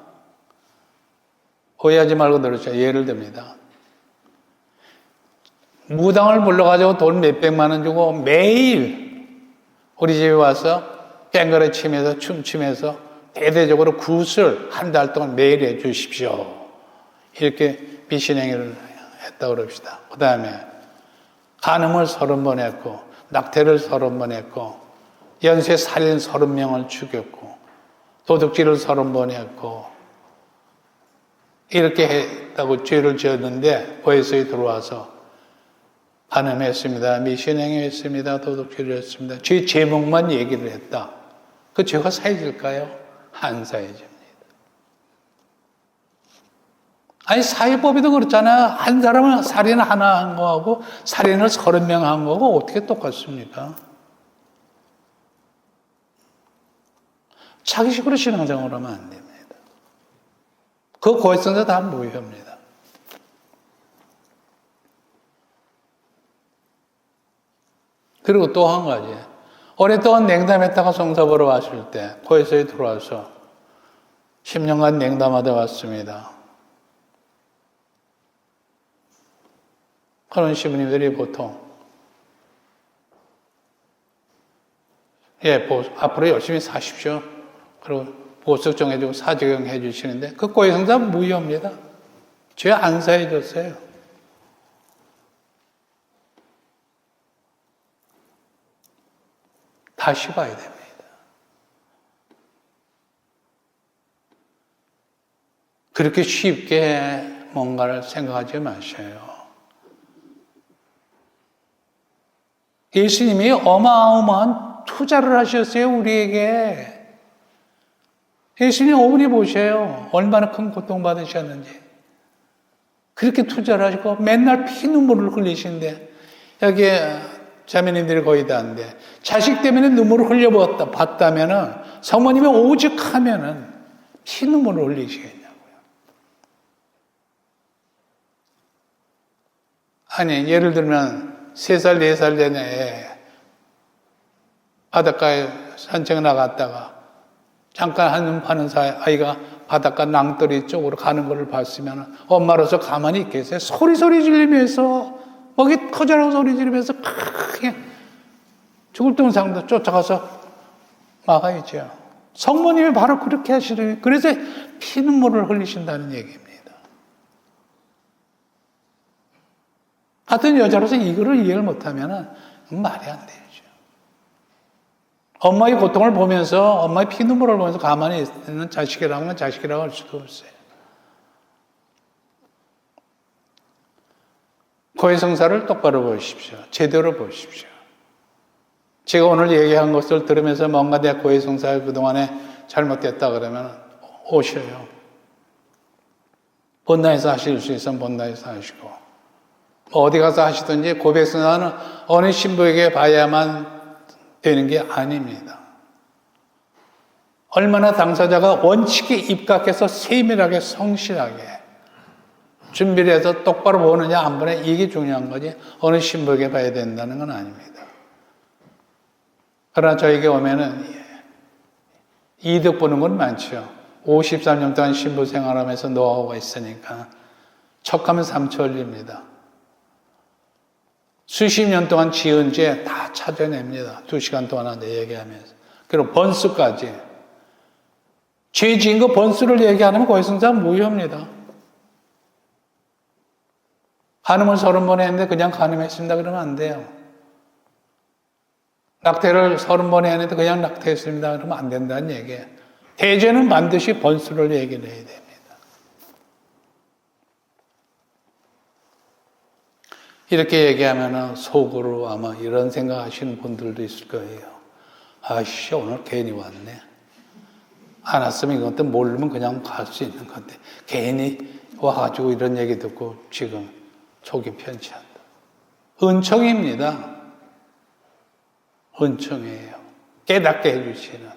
오해하지 말고 들으세요. 예를 듭니다. 무당을 불러가지고 돈 몇백만 원 주고 매일 우리 집에 와서 깽가리 치면서 춤추면서 대대적으로 굿을 한 달 동안 매일 해 주십시오. 이렇게 미신행위를 했다고 그럽시다. 그 다음에 간음을 30번 했고 낙태를 30번 했고 연쇄 살인 30명을 죽였고 도둑질을 30번 했고 이렇게 했다고 죄를 지었는데 고해성에 들어와서 간음했습니다. 미신행위했습니다. 도둑질을 했습니다. 죄 제목만 얘기를 했다. 그 죄가 사해질까요? 안 사해집니다. 아니 사회법에도 그렇잖아요. 한 사람은 살인 하나 한 거하고 살인을 30명 한 거고 어떻게 똑같습니까? 자기식으로 신앙생활을 하면 안 됩니다. 그 고해성사 다 무효입니다. 그리고 또 한 가지. 오랫동안 냉담했다가 성사 보러 왔을 때 고해성에 들어와서 10년간 냉담하다 왔습니다. 그런 신부님들이 보통 앞으로 열심히 사십시오. 그리고 보석 정해주고 사적용 해주시는데 그 고해성사 무효입니다. 죄 안 사해졌어요. 다시 봐야 됩니다. 그렇게 쉽게 뭔가를 생각하지 마셔요. 예수님이 어마어마한 투자를 하셨어요, 우리에게. 예수님 어머니 보세요. 얼마나 큰 고통받으셨는지. 그렇게 투자를 하시고 맨날 피눈물을 흘리시는데 여기 자매님들이 거의 다인데 자식 때문에 눈물을 흘려봤다면은 성모님이 오직 하면은 피눈물을 흘리시겠냐고요. 아니 예를 들면 3살, 4살 전에 바닷가에 산책 나갔다가 잠깐 한눈 파는 사이 아이가 바닷가 낭떠리 쪽으로 가는 것을 봤으면 엄마로서 가만히 있겠어요? 소리 지르면서 먹이 커져라고 소리 지르면서 크게 죽을 동상도 쫓아가서 막아야죠. 성모님이 바로 그렇게 하시는 그래서 피눈물을 흘리신다는 얘기입니다. 같은 여자로서 이거를 이해를 못하면 말이 안 되죠. 엄마의 고통을 보면서 엄마의 피눈물을 보면서 가만히 있는 자식이라면 자식이라고 할 수도 없어요. 고해성사를 똑바로 보십시오. 제대로 보십시오. 제가 오늘 얘기한 것을 들으면서 뭔가 내 고해성사가 그동안에 잘못됐다 그러면 오셔요. 본당에서 하실 수 있으면 본당에서 하시고, 어디 가서 하시든지 고백성사는 어느 신부에게 봐야만 되는 게 아닙니다. 얼마나 당사자가 원칙에 입각해서 세밀하게 성실하게 준비를 해서 똑바로 보느냐 안 보느냐 이게 중요한 거지 어느 신부에게 봐야 된다는 건 아닙니다. 그러나 저에게 오면은 이득 보는 건 많죠. 53년 동안 신부 생활하면서 노하우가 있으니까 척하면 삼천리입니다. 수십 년 동안 지은 죄 다 찾아냅니다. 2시간 동안 얘기하면서. 그리고 번수까지. 죄 지은 거 번수를 얘기 안 하면 고해성사 무효입니다. 간음을 30번 했는데 그냥 간음했습니다. 그러면 안 돼요. 낙태를 30번 했는데 그냥 낙태했습니다. 그러면 안 된다는 얘기예요. 대죄는 반드시 번수를 얘기를 해야 됩니다. 이렇게 얘기하면 속으로 아마 이런 생각하시는 분들도 있을 거예요. 아씨, 오늘 괜히 왔네. 안 왔으면 이것도 모르면 그냥 갈 수 있는 건데 괜히 와가지고 이런 얘기 듣고 지금 속이 편치한다. 은총입니다. 은총이에요. 깨닫게 해주시는.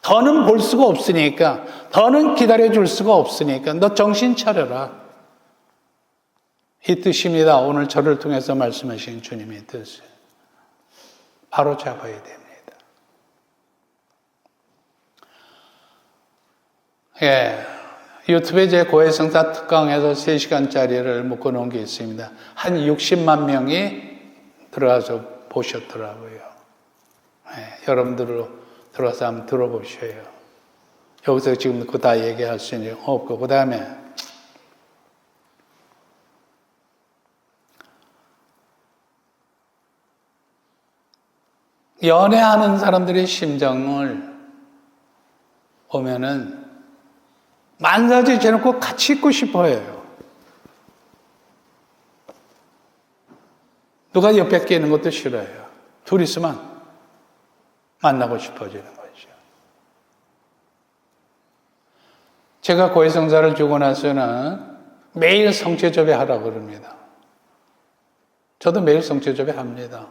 더는 볼 수가 없으니까, 더는 기다려줄 수가 없으니까 너 정신 차려라. 이 뜻입니다. 오늘 저를 통해서 말씀하신 주님의 뜻을 바로 잡아야 됩니다. 예, 유튜브에 제 고해성사 특강에서 3시간짜리를 묶어놓은 게 있습니다. 한 60만 명이 들어가서 보셨더라고요. 예, 여러분들로 들어와서 한번 들어보셔요. 여기서 지금 그거 다 얘기할 수는 없고, 그 다음에 연애하는 사람들의 심정을 보면은 만사지 재놓고 같이 있고 싶어 해요. 누가 옆에 끼는 것도 싫어해요. 둘이 있으면 만나고 싶어지는 거죠. 제가 고해성사를 주고 나서는 매일 성체접에 하라고 그럽니다. 저도 매일 성체접에 합니다.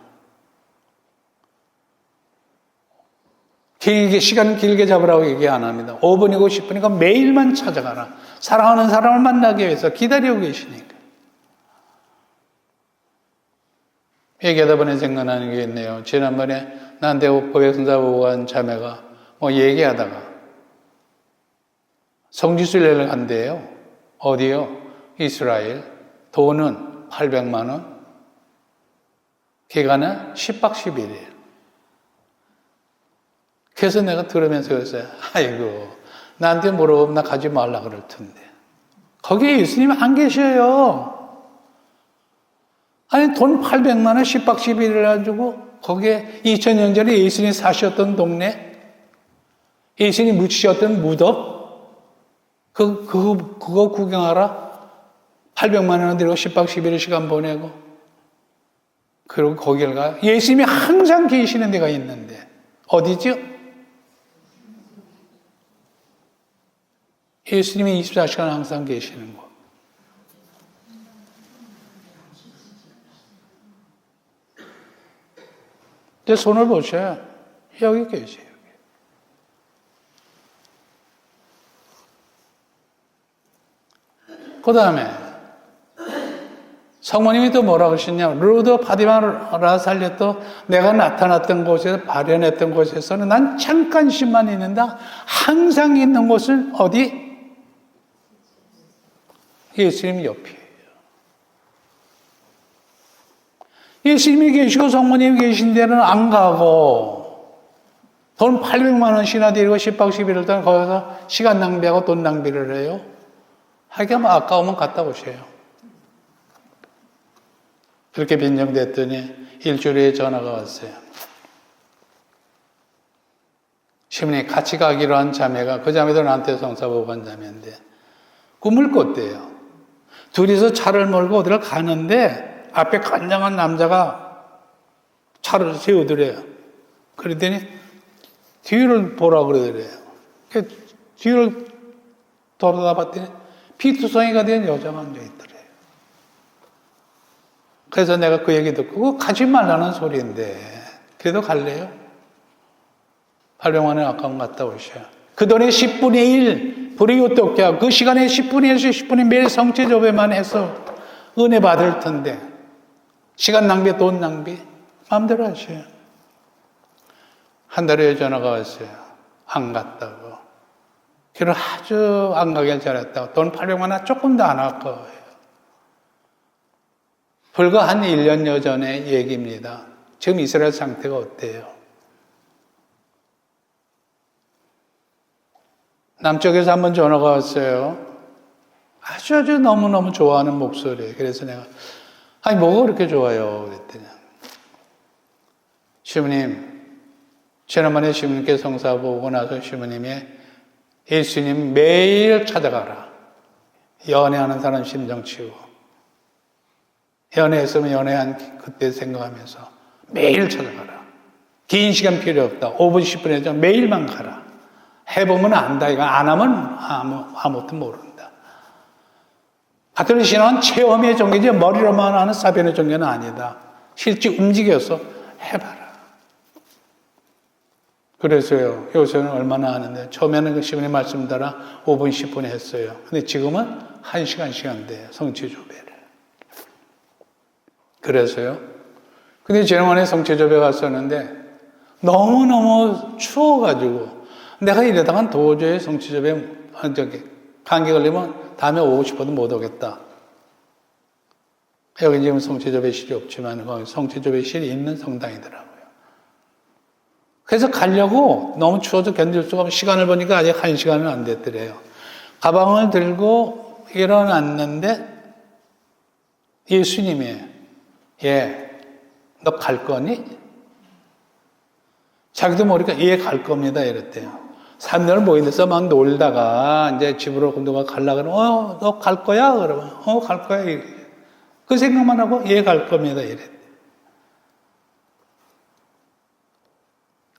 길게, 시간 길게 잡으라고 얘기 안 합니다. 5분이고 10분이고 매일만 찾아가라. 사랑하는 사람을 만나기 위해서 기다리고 계시니까. 얘기하다 보니 생각나는 게 있네요. 지난번에 나한테 고해성사 보고 간 자매가 얘기하다가 성지순례를 간대요. 어디요? 이스라엘. 돈은 800만 원. 기간은 10박 11일. 그래서 내가 들으면서 그랬어요. 아이고, 나한테 물어보면 나 가지 말라 그럴 텐데. 거기에 예수님 안 계셔요. 아니, 돈 800만 원 10박 11일 가지고 거기에 2000년 전에 예수님이 사셨던 동네, 예수님이 묻히셨던 무덤, 그거 구경하라? 800만 원 들고 10박 11일 시간 보내고, 그리고 거기를 가. 예수님이 항상 계시는 데가 있는데, 어디죠? 예수님이 24시간 항상 계시는 곳. 내 손을 보셔요. 여기 계세요. 그 다음에 성모님이 또 뭐라고 하셨냐. 루드 파디마라 살렸던 내가 나타났던 곳에서 발현했던 곳에서는 난 잠깐씩만 있는다. 항상 있는 곳은 어디? 예수님 옆이에요. 예수님이 계시고 성모님이 계신 데는 안 가고 돈 800만 원씩이나 데리고 10박 11일 동안 거기서 시간 낭비하고 돈 낭비를 해요. 하기야 뭐 아까우면 갔다 오세요. 그렇게 빈정댔더니 일주일에 전화가 왔어요. 시민이 같이 가기로 한 자매가, 그 자매도 나한테 성사보고 한 자매인데 꿈을 꿨대요. 둘이서 차를 몰고 어디를 가는데 앞에 간장한 남자가 차를 세우더래요. 그러더니 뒤를 보라 그러더래요. 뒤를 돌아다 봤더니 피투성이가 된 여자가 앉아있더래요. 그래서 내가 그 얘기 듣고 그거 가지 말라는 소리인데 그래도 갈래요? 800만 원 아까운 갔다 오셔요. 그 돈의 10분의 1 불이 어떻게 하고 그 시간에 10분의 1씩 10분의 매일 성체조배만 해서 은혜 받을 텐데 시간 낭비, 돈 낭비 마음대로 하셔요. 한 달에 전화가 왔어요. 안 갔다고. 그를 아주 안 가길 잘했다고. 돈 800만 원 조금도 안 아까워요. 불과 한 1년여 전의 얘기입니다. 지금 이스라엘 상태가 어때요? 남쪽에서 한번 전화가 왔어요. 아주 너무너무 좋아하는 목소리. 그래서 내가 아니 뭐가 그렇게 좋아요? 그랬더니 시부님, 지난번에 시부님께 성사 보고 나서 시부님이 예수님 매일 찾아가라. 연애하는 사람 심정 치고 연애했으면 연애한 그때 생각하면서 매일 찾아가라. 긴 시간 필요 없다. 5분 10분 해서 매일만 가라. 해보면 안다. 이거 안 하면 아무것도 모른다. 가톨릭 신앙은 체험의 종교지 머리로만 하는 사변의 종교는 아니다. 실제 움직여서 해봐라. 그래서요. 요새는 얼마나 하는데 처음에는 그 시부님 말씀 따라 5분 10분 했어요. 근데 지금은 1시간 돼요. 성취조배를. 그래서요. 근데 지난번에 성취조배 갔었는데 너무너무 추워가지고 내가 이러다간 도저히 성취조배 감기 걸리면 다음에 오고 싶어도 못 오겠다. 여기 지금 성취조배실이 없지만 성취조배실이 있는 성당이더라고요. 그래서 가려고 너무 추워서 견딜 수가 없고 시간을 보니까 아직 1시간은 안 됐더래요. 가방을 들고 일어났는데 예수님이 너 갈 거니? 자기도 모르니까 갈 겁니다 이랬대요. 사람들은 모이면서 막 놀다가 이제 집으로 누가 가려고 그러면 너 갈 거야? 그러면 갈 거야. 그 생각만 하고 갈 겁니다 이랬대.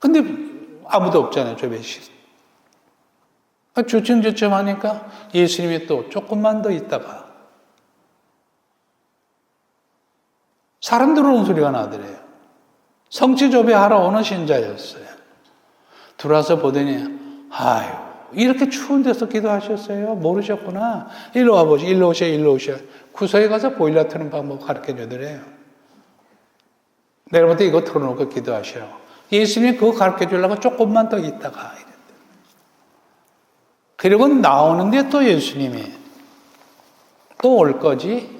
근데 아무도 없잖아요 조배실. 주춤주춤 하니까 예수님이 또 조금만 더 있다가 사람 들어오는 소리가 나더래요. 성취조배하러 오는 신자였어요. 들어와서 보더니 아유 이렇게 추운 데서 기도하셨어요? 모르셨구나. 일로 와보지. 일로 오셔. 구석에 가서 보일러 트는 방법 가르쳐주더래요. 내가 볼 때 이거 틀어놓고 기도하시라고. 예수님이 그거 가르쳐주려고 조금만 더 있다가 이랬대. 그리고 나오는데 또 예수님이 또 올 거지?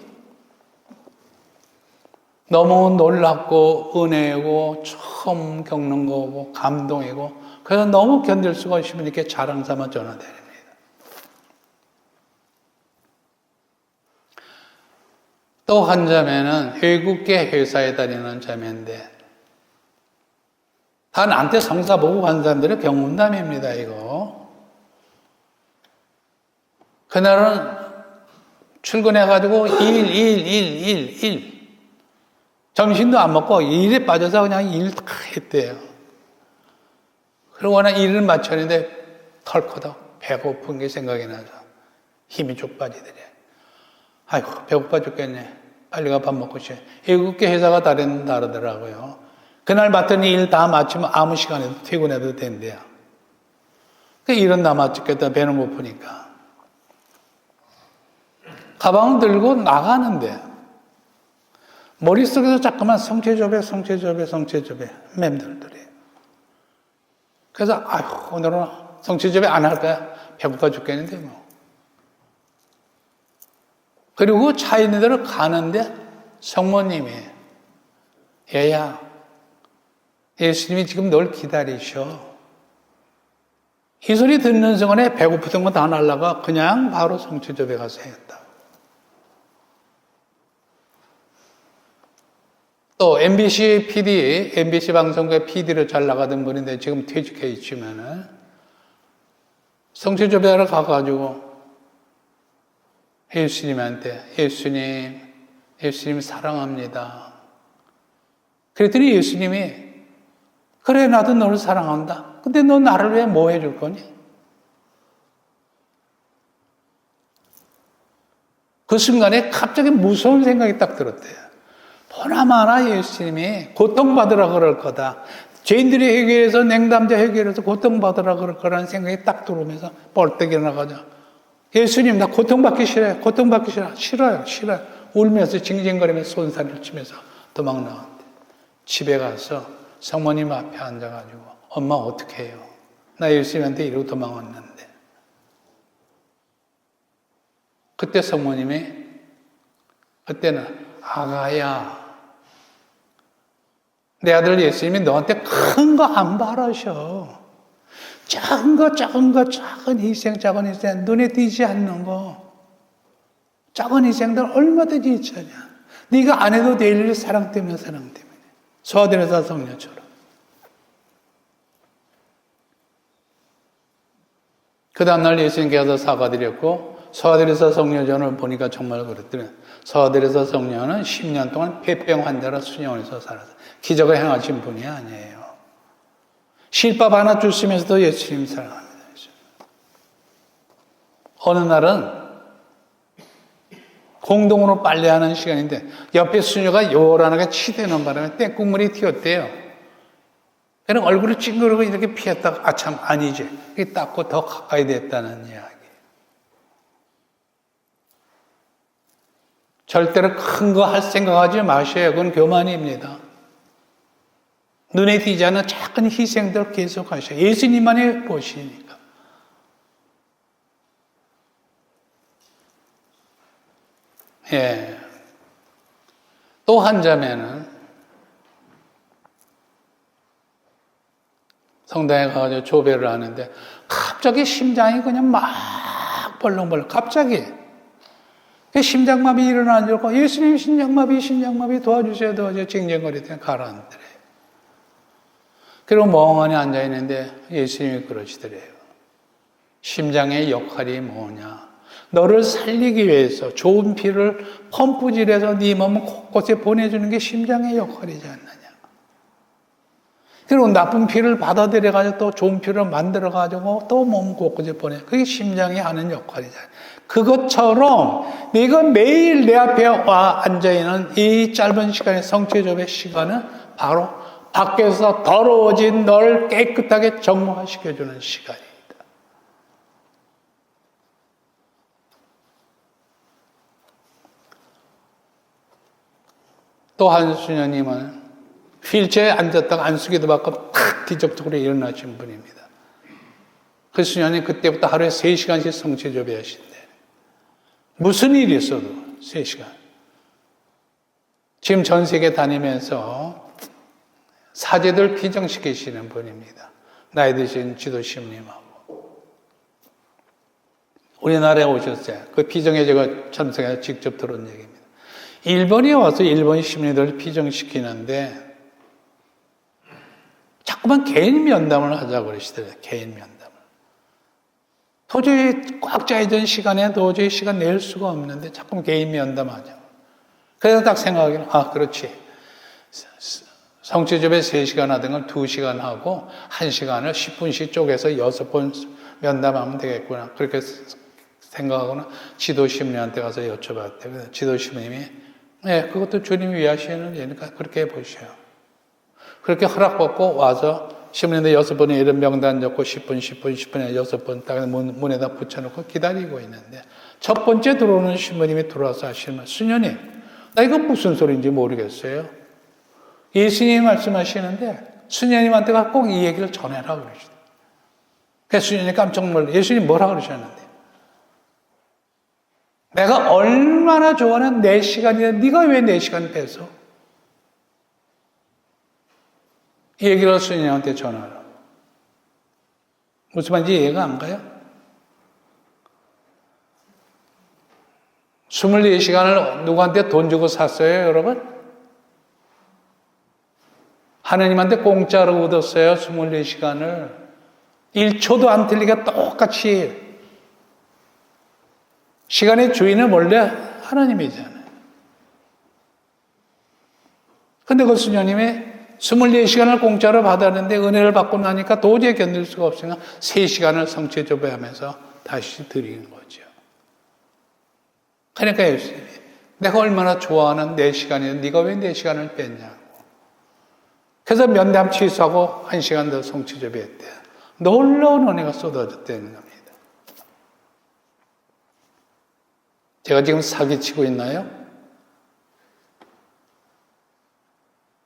너무 놀랍고 은혜고 처음 겪는 거고 감동이고 그래서 너무 견딜 수가 없으면 이렇게 자랑 삼아 전화드립니다. 또 한 자매는 외국계 회사에 다니는 자매인데 다 나한테 성사 보고 간 사람들의 경험담입니다. 이거 그날은 출근해가지고 일 점심도 안 먹고 일에 빠져서 그냥 일 다 했대요. 그리고 워낙 일을 마쳤는데 털커덕 배고픈 게 생각이 나서 힘이 쭉 빠지더래. 아이고 배고파 죽겠네. 빨리 가 밥 먹고 싶어. 외국계 회사가 다르더라고요. 그날 봤더니 일 다 마치면 아무 시간에도 퇴근해도 된대요. 그 일은 다 마쳤겠다. 배는 고프니까. 가방을 들고 나가는데 머릿속에서 자꾸만 성취조배 맴돌더래요. 그래서 아휴 오늘은 성취조배 안 할 거야. 배고파 죽겠는데 뭐. 그리고 차 있는 데로 가는데 성모님이 얘야 예수님이 지금 널 기다리셔. 이 소리 듣는 순간에 배고프던 거 다 날라가 그냥 바로 성취조배 가서 했다. 또 MBC PD, MBC 방송국의 PD로 잘 나가던 분인데 지금 퇴직해 있지만은 성취조배하러 가가지고 예수님한테 예수님 사랑합니다. 그랬더니 예수님이 그래 나도 너를 사랑한다. 근데 너 나를 왜 뭐 해줄 거니? 그 순간에 갑자기 무서운 생각이 딱 들었대요. 보나마나 예수님이 고통받으라 그럴 거다. 죄인들이 해결해서 냉담자 해결해서 고통받으라 그럴 거라는 생각이 딱 들어오면서 벌떡 일어나가지고 예수님 나 고통받기 싫어요. 고통받기 싫어요. 울면서 징징거리면서 손살을 치면서 도망 나왔대. 집에 가서 성모님 앞에 앉아가지고 엄마 어떻게 해요? 나 예수님한테 이러고 도망왔는데. 그때 성모님이 그때는 아가야 내 아들 예수님이 너한테 큰 거 안 바라셔. 작은 희생 눈에 띄지 않는 거 작은 희생들 얼마든지 있잖아. 네가 안 해도 될 일 사랑 때문에 소아들에서 성녀처럼. 그 다음날 예수님께서 사과드렸고 소아들에서 성녀전을 보니까 정말 그랬더니 소아들에서 성녀는 10년 동안 폐병 환자로 수녀원에서 살아서 기적을 행하신 분이 아니에요. 실밥 하나 주시면서도 예수님 사랑합니다. 어느 날은 공동으로 빨래하는 시간인데 옆에 수녀가 요란하게 치대는 바람에 땡국물이 튀었대요. 그냥 얼굴을 찡그리고 이렇게 피했다가 아참 아니지. 이렇게 닦고 더 가까이 됐다는 이야기. 절대로 큰 거 할 생각하지 마셔요. 그건 교만입니다. 눈에 띄지 않는 작은 희생들 계속 하셔요. 예수님만이 보시니까. 예. 또 한 자매는 성당에 가서 조배를 하는데 갑자기 심장이 그냥 막 벌렁벌렁 갑자기 심장마비 일어나고 예수님 심장마비 도와주세요 징징거리더니 가라앉더래요. 그리고 멍하니 앉아있는데 예수님이 그러시더래요. 심장의 역할이 뭐냐? 너를 살리기 위해서 좋은 피를 펌프질해서 네 몸 곳곳에 보내주는 게 심장의 역할이지 않느냐. 그리고 나쁜 피를 받아들여가지고 또 좋은 피를 만들어가지고 또 몸 곳곳에 보내. 그게 심장이 하는 역할이잖아요. 그것처럼 네가 매일 내 앞에 와 앉아있는 이 짧은 시간의 성취조배 시간은 바로 밖에서 더러워진 너를 깨끗하게 정화시켜주는 시간입니다. 또 한 수녀님은 휠체어에 앉았다가 안수기도 받고 탁 기적적으로 일어나신 분입니다. 그 수녀님 그때부터 하루에 3시간씩 성취조배 하신대. 무슨 일이 있어도 3시간. 지금 전 세계 다니면서 사제들 피정시키시는 분입니다. 나이 드신 지도심님하고. 우리나라에 오셨어요. 그 피정에 제가 참석해서 직접 들은 얘기입니다. 일본에 와서 일본 시민들을 피정시키는데 자꾸만 개인 면담을 하자고 그러시더라고요. 개인 면담을. 도저히 꽉 짜여진 시간에 도저히 시간 낼 수가 없는데 자꾸 개인 면담하자고. 그래서 딱 생각하기는 그렇지. 성취조배 3시간 하던 걸 2시간 하고 1시간을 10분씩 쪼개서 6번 면담하면 되겠구나. 그렇게 생각하고는 지도심님한테 가서 여쭤봤대요. 지도심님이 네, 그것도 주님이 위하시는 일이니까 그렇게 해보셔요. 그렇게 허락받고 와서 신부님들 6번에 이런 명단 적고 10분에 6번 딱 문에다 붙여놓고 기다리고 있는데 첫 번째 들어오는 신부님이 들어와서 하시는 수녀님, 나 이거 무슨 소리인지 모르겠어요. 예수님이 말씀하시는데 수녀님한테 꼭 이 얘기를 전해라 그러시더라고요. 그래서 수녀님이 깜짝 놀라 예수님 뭐라 그러셨는데 내가 얼마나 좋아하는 4시간이야. 네가 왜 4시간 뺏어? 이 얘기를 수녀님한테 전하라고. 무슨 말인지 이해가 안 가요? 24시간을 누구한테 돈 주고 샀어요, 여러분? 하나님한테 공짜로 얻었어요. 24시간을. 1초도 안 틀리게 똑같이. 시간의 주인은 원래 하나님이잖아요. 근데 그 수녀님이 24시간을 공짜로 받았는데 은혜를 받고 나니까 도저히 견딜 수가 없으니까 3시간을 성취조배하면서 다시 드리는 거죠. 그러니까 예수님이 내가 얼마나 좋아하는 내 시간인데 네가 왜 내 시간을 뺐냐고. 그래서 면담 취소하고 1시간 더 성취조배했대요. 놀라운 은혜가 쏟아졌다는 겁니다. 제가 지금 사기치고 있나요?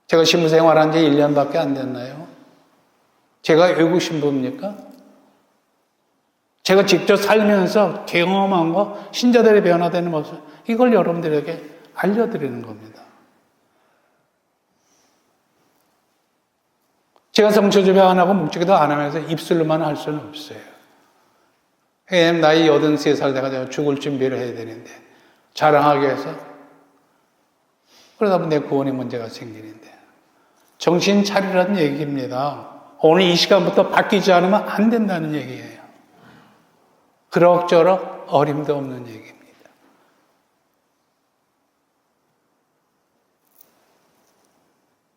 제가 신부 생활한 지 1년밖에 안 됐나요? 제가 외국 신부입니까? 제가 직접 살면서 경험한 거, 신자들의 변화되는 모습, 이걸 여러분들에게 알려드리는 겁니다. 제가 성처조배 안 하고 묵주기도 안 하면서 입술로만 할 수는 없어요. 왜냐면 나이 83살 돼가지고 죽을 준비를 해야 되는데, 자랑하기 위해서. 그러다 보면 내 구원에 문제가 생기는데. 정신 차리라는 얘기입니다. 오늘 이 시간부터 바뀌지 않으면 안 된다는 얘기예요. 그럭저럭 어림도 없는 얘기입니다.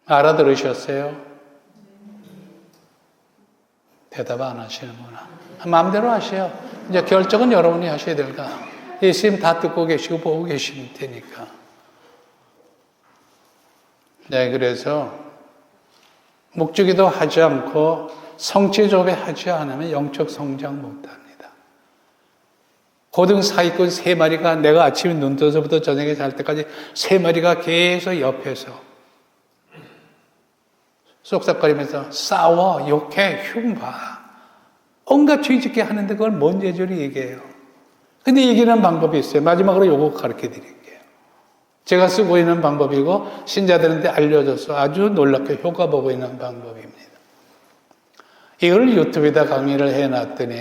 알아들으셨어요? 대답 안 하시는구나. 마음대로 하세요. 이제 결정은 여러분이 하셔야 될까. 예수님 다 듣고 계시고 보고 계실 테니까. 네, 그래서 묵주기도 하지 않고 성취조배 하지 않으면 영적 성장 못합니다. 고등 사기꾼 3마리가 내가 아침에 눈 떠서부터 저녁에 잘 때까지 3마리가 계속 옆에서 쏙삭거리면서 싸워, 욕해, 흉봐. 온갖 죄짓게 하는데 그걸 뭔 예절이 얘기해요. 근데 얘기하는 방법이 있어요. 마지막으로 요거 가르쳐 드릴게요. 제가 쓰고 있는 방법이고 신자들한테 알려줘서 아주 놀랍게 효과 보고 있는 방법입니다. 이걸 유튜브에다 강의를 해놨더니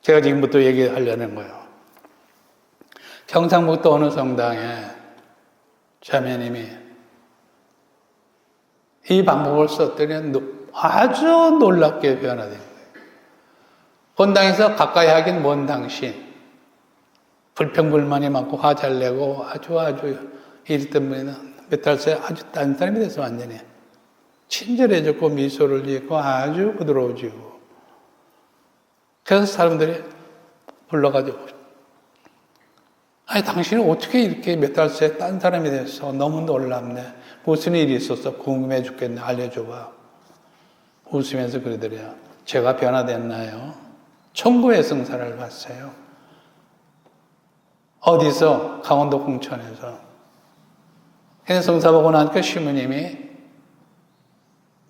제가 지금부터 얘기하려는 거예요. 경상북도 어느 성당에 자매님이 이 방법을 썼더니 아주 놀랍게 변화된 거예요. 본당에서 가까이 하긴 먼 당신, 불평불만이 많고 화 잘 내고 아주 이랬던 분이는 몇 달 사이에 아주 딴 사람이 돼서 완전히 친절해졌고 미소를 짓고 아주 부드러워지고. 그래서 사람들이 불러가지고 아니 당신이 어떻게 이렇게 몇 달 사이에 딴 사람이 돼서 너무 놀랍네. 무슨 일이 있었어? 궁금해 죽겠네. 알려줘봐. 웃으면서 그러더래요. 제가 변화됐나요? 천구의 성사를 봤어요. 어디서? 강원도 공천에서. 그래서 성사 보고 나니까 시부님이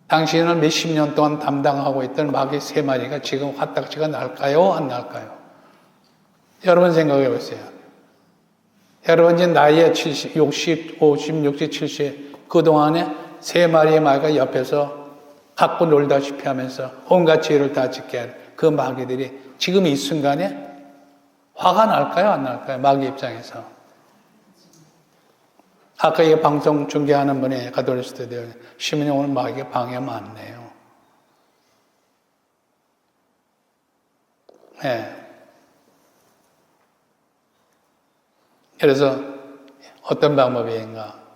당신을 몇십 년 동안 담당하고 있던 마귀 3마리가 지금 화딱지가 날까요? 안 날까요? 여러분 생각해 보세요. 여러분 이제 나이에 70, 60, 50, 60, 70 그동안에 3마리의 마귀가 옆에서 갖고 놀다시피 하면서 온갖 죄를 다 짓게 한 그 마귀들이 지금 이 순간에 화가 날까요? 안 날까요? 마귀 입장에서. 아까 이 방송 중계하는 분이 가톨릭스트들 시민이 오늘 마귀가 방해 많네요. 네. 그래서 어떤 방법인가?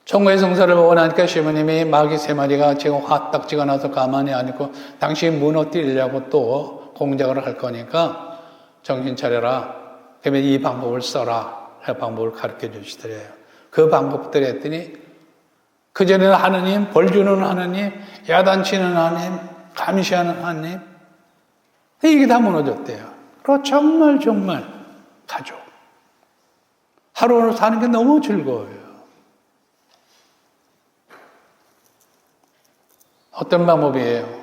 천국의 성사를 보고 나니까 시부님이 마귀 3마리가 지금 화딱지가 나서 가만히 안 있고 당신 무너뜨리려고 또 공작을 할 거니까 정신 차려라. 그러면 이 방법을 써라. 그 방법을 가르쳐 주시더래요. 그 방법대로 했더니 그전에는 하느님, 벌 주는 하느님, 야단치는 하느님, 감시하는 하느님 이게 다 무너졌대요. 그리고 정말 가족. 하루하루 사는 게 너무 즐거워요. 어떤 방법이에요?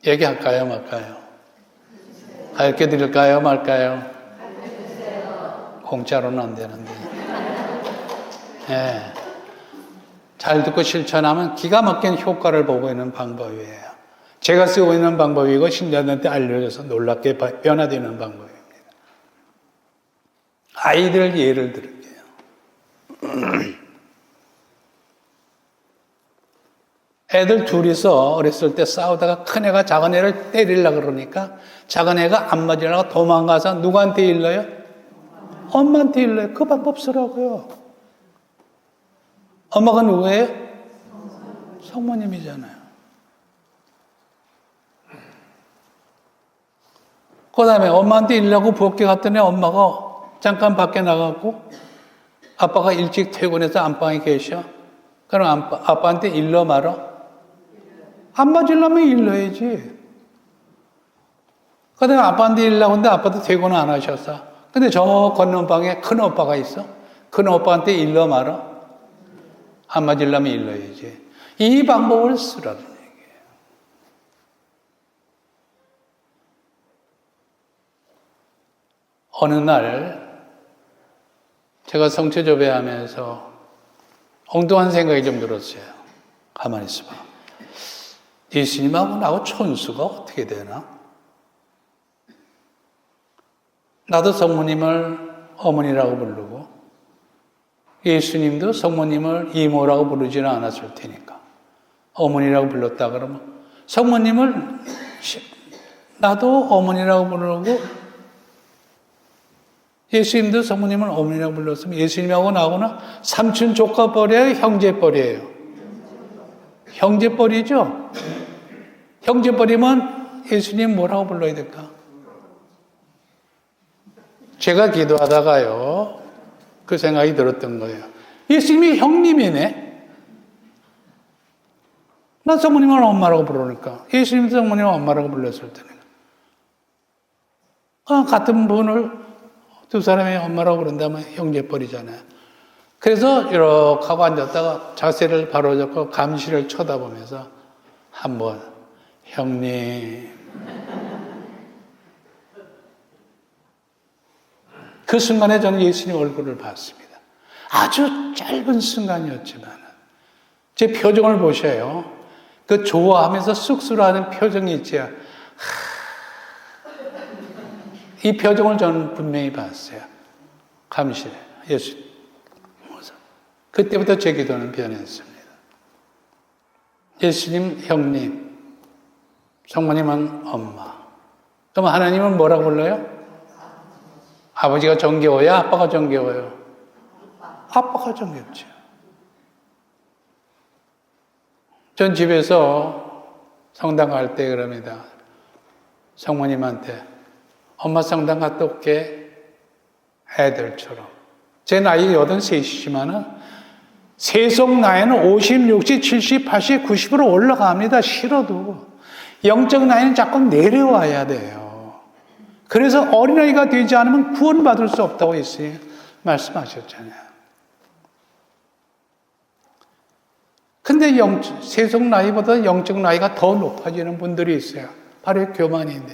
얘기할까요, 말까요? 가르쳐 드릴까요, 말까요? 공짜로는 안 되는데. 네. 잘 듣고 실천하면 기가 막힌 효과를 보고 있는 방법이에요. 제가 쓰고 있는 방법이고 신자들한테 알려줘서 놀랍게 변화되는 방법입니다. 아이들 예를 들을게요. 애들 둘이서 어렸을 때 싸우다가 큰애가 작은애를 때리려고 그러니까 작은애가 안 맞으려고 도망가서 누구한테 일러요? 엄마한테 일러요. 그 방법 쓰라고요. 엄마가 누구예요? 성모님이잖아요. 그 다음에 엄마한테 일하고 부엌에 갔더니 엄마가 잠깐 밖에 나가고 아빠가 일찍 퇴근해서 안방에 계셔. 그럼 아빠한테 일러 말어? 안 맞으려면 일러야지. 그 다음에 아빠한테 일라고 하는데 아빠도 퇴근을 안 하셨어. 근데 저 건너방에 큰 오빠가 있어. 큰 오빠한테 일러 말어? 안 맞으려면 일러야지. 이 방법을 쓰라는 얘기예요. 어느 날 제가 성체조배하면서 엉뚱한 생각이 좀 들었어요. 가만히 있어봐. 예수님하고 나하고 촌수가 어떻게 되나? 나도 성모님을 어머니라고 부르고 예수님도 성모님을 이모라고 부르지는 않았을 테니까 어머니라고 불렀다 그러면 성모님을 나도 어머니라고 부르고 예수님도 성모님을 어머니라고 불렀으면 예수님하고 나하고는 삼촌 조카뻘이에요? 형제뻘이에요? 형제뻘이죠? 형제뻘이면 예수님 뭐라고 불러야 될까? 제가 기도하다가요, 그 생각이 들었던 거예요. 예수님이 형님이네? 나 성모님을 엄마라고 부르니까. 예수님도 성모님을 엄마라고 불렀을 때는. 같은 분을 두 사람이 엄마라고 부른다면 형제뻘이잖아요. 그래서 이렇게 하고 앉았다가 자세를 바로 잡고 감시를 쳐다보면서 한번 형님. 그 순간에 저는 예수님 얼굴을 봤습니다. 아주 짧은 순간이었지만 제 표정을 보셔요. 그 좋아하면서 쑥스러워하는 표정이 있지요. 이 표정을 저는 분명히 봤어요. 감시를. 예수님. 그때부터 제 기도는 변했습니다. 예수님 형님, 성모님은 엄마. 그럼 하나님은 뭐라고 불러요? 아버지가 정겨워요? 아빠가 정겨워요? 아빠가 정겹죠. 전 집에서 성당 갈 때 그럽니다. 성모님한테 엄마 성당 갔다 올게. 애들처럼. 제 나이 83이지만은 세속 나이는 50, 60, 70, 80, 90으로 올라갑니다. 싫어도. 영적 나이는 자꾸 내려와야 돼요. 그래서 어린아이가 되지 않으면 구원받을 수 없다고 예수님 말씀하셨잖아요. 근데 세속 나이보다 영적 나이가 더 높아지는 분들이 있어요. 바로 교만인데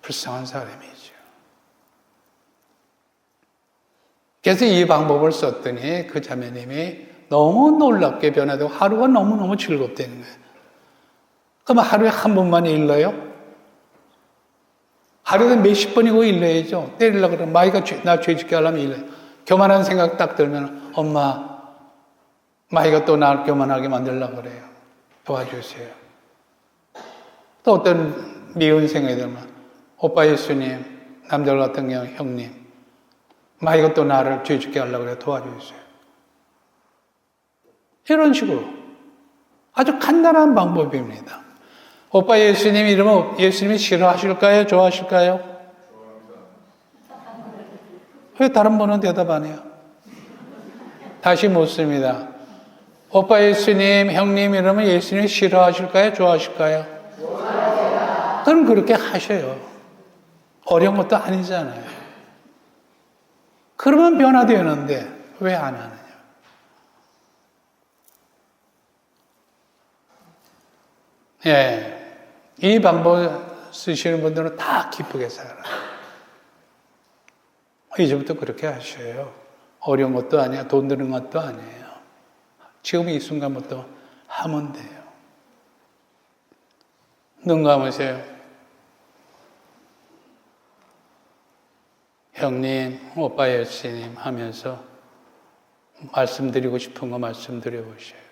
불쌍한 사람이죠. 그래서 이 방법을 썼더니 그 자매님이 너무 놀랍게 변화되고 하루가 너무너무 즐겁다는 거예요. 그럼 하루에 한 번만 일러요? 하루에 몇십 번이고 일러야죠. 때리려고 그러면 마이가 나 죄짓게 하려면 일러요. 교만한 생각 딱 들면 엄마 마이가 또 나를 교만하게 만들려고 그래요. 도와주세요. 또 어떤 미운 생각이 들면 오빠 예수님, 남들 같은 경우 형님 마이가 또 나를 죄짓게 하려고 그래요. 도와주세요. 이런 식으로 아주 간단한 방법입니다. 오빠 예수님 이러면 예수님이 싫어하실까요? 좋아하실까요? 왜 다른 분은 대답 안 해요? 다시 묻습니다. 오빠 예수님, 형님 이러면 예수님이 싫어하실까요? 좋아하실까요? 좋아하세요. 그럼 그렇게 하셔요. 어려운 것도 아니잖아요. 그러면 변화되는데 왜 안 하느냐? 예. 이 방법 쓰시는 분들은 다 기쁘게 살아요. 이제부터 그렇게 하셔요. 어려운 것도 아니야. 돈 드는 것도 아니에요. 지금 이 순간부터 하면 돼요. 눈 감으세요. 형님, 오빠 예수님 하면서 말씀드리고 싶은 거 말씀드려 보세요.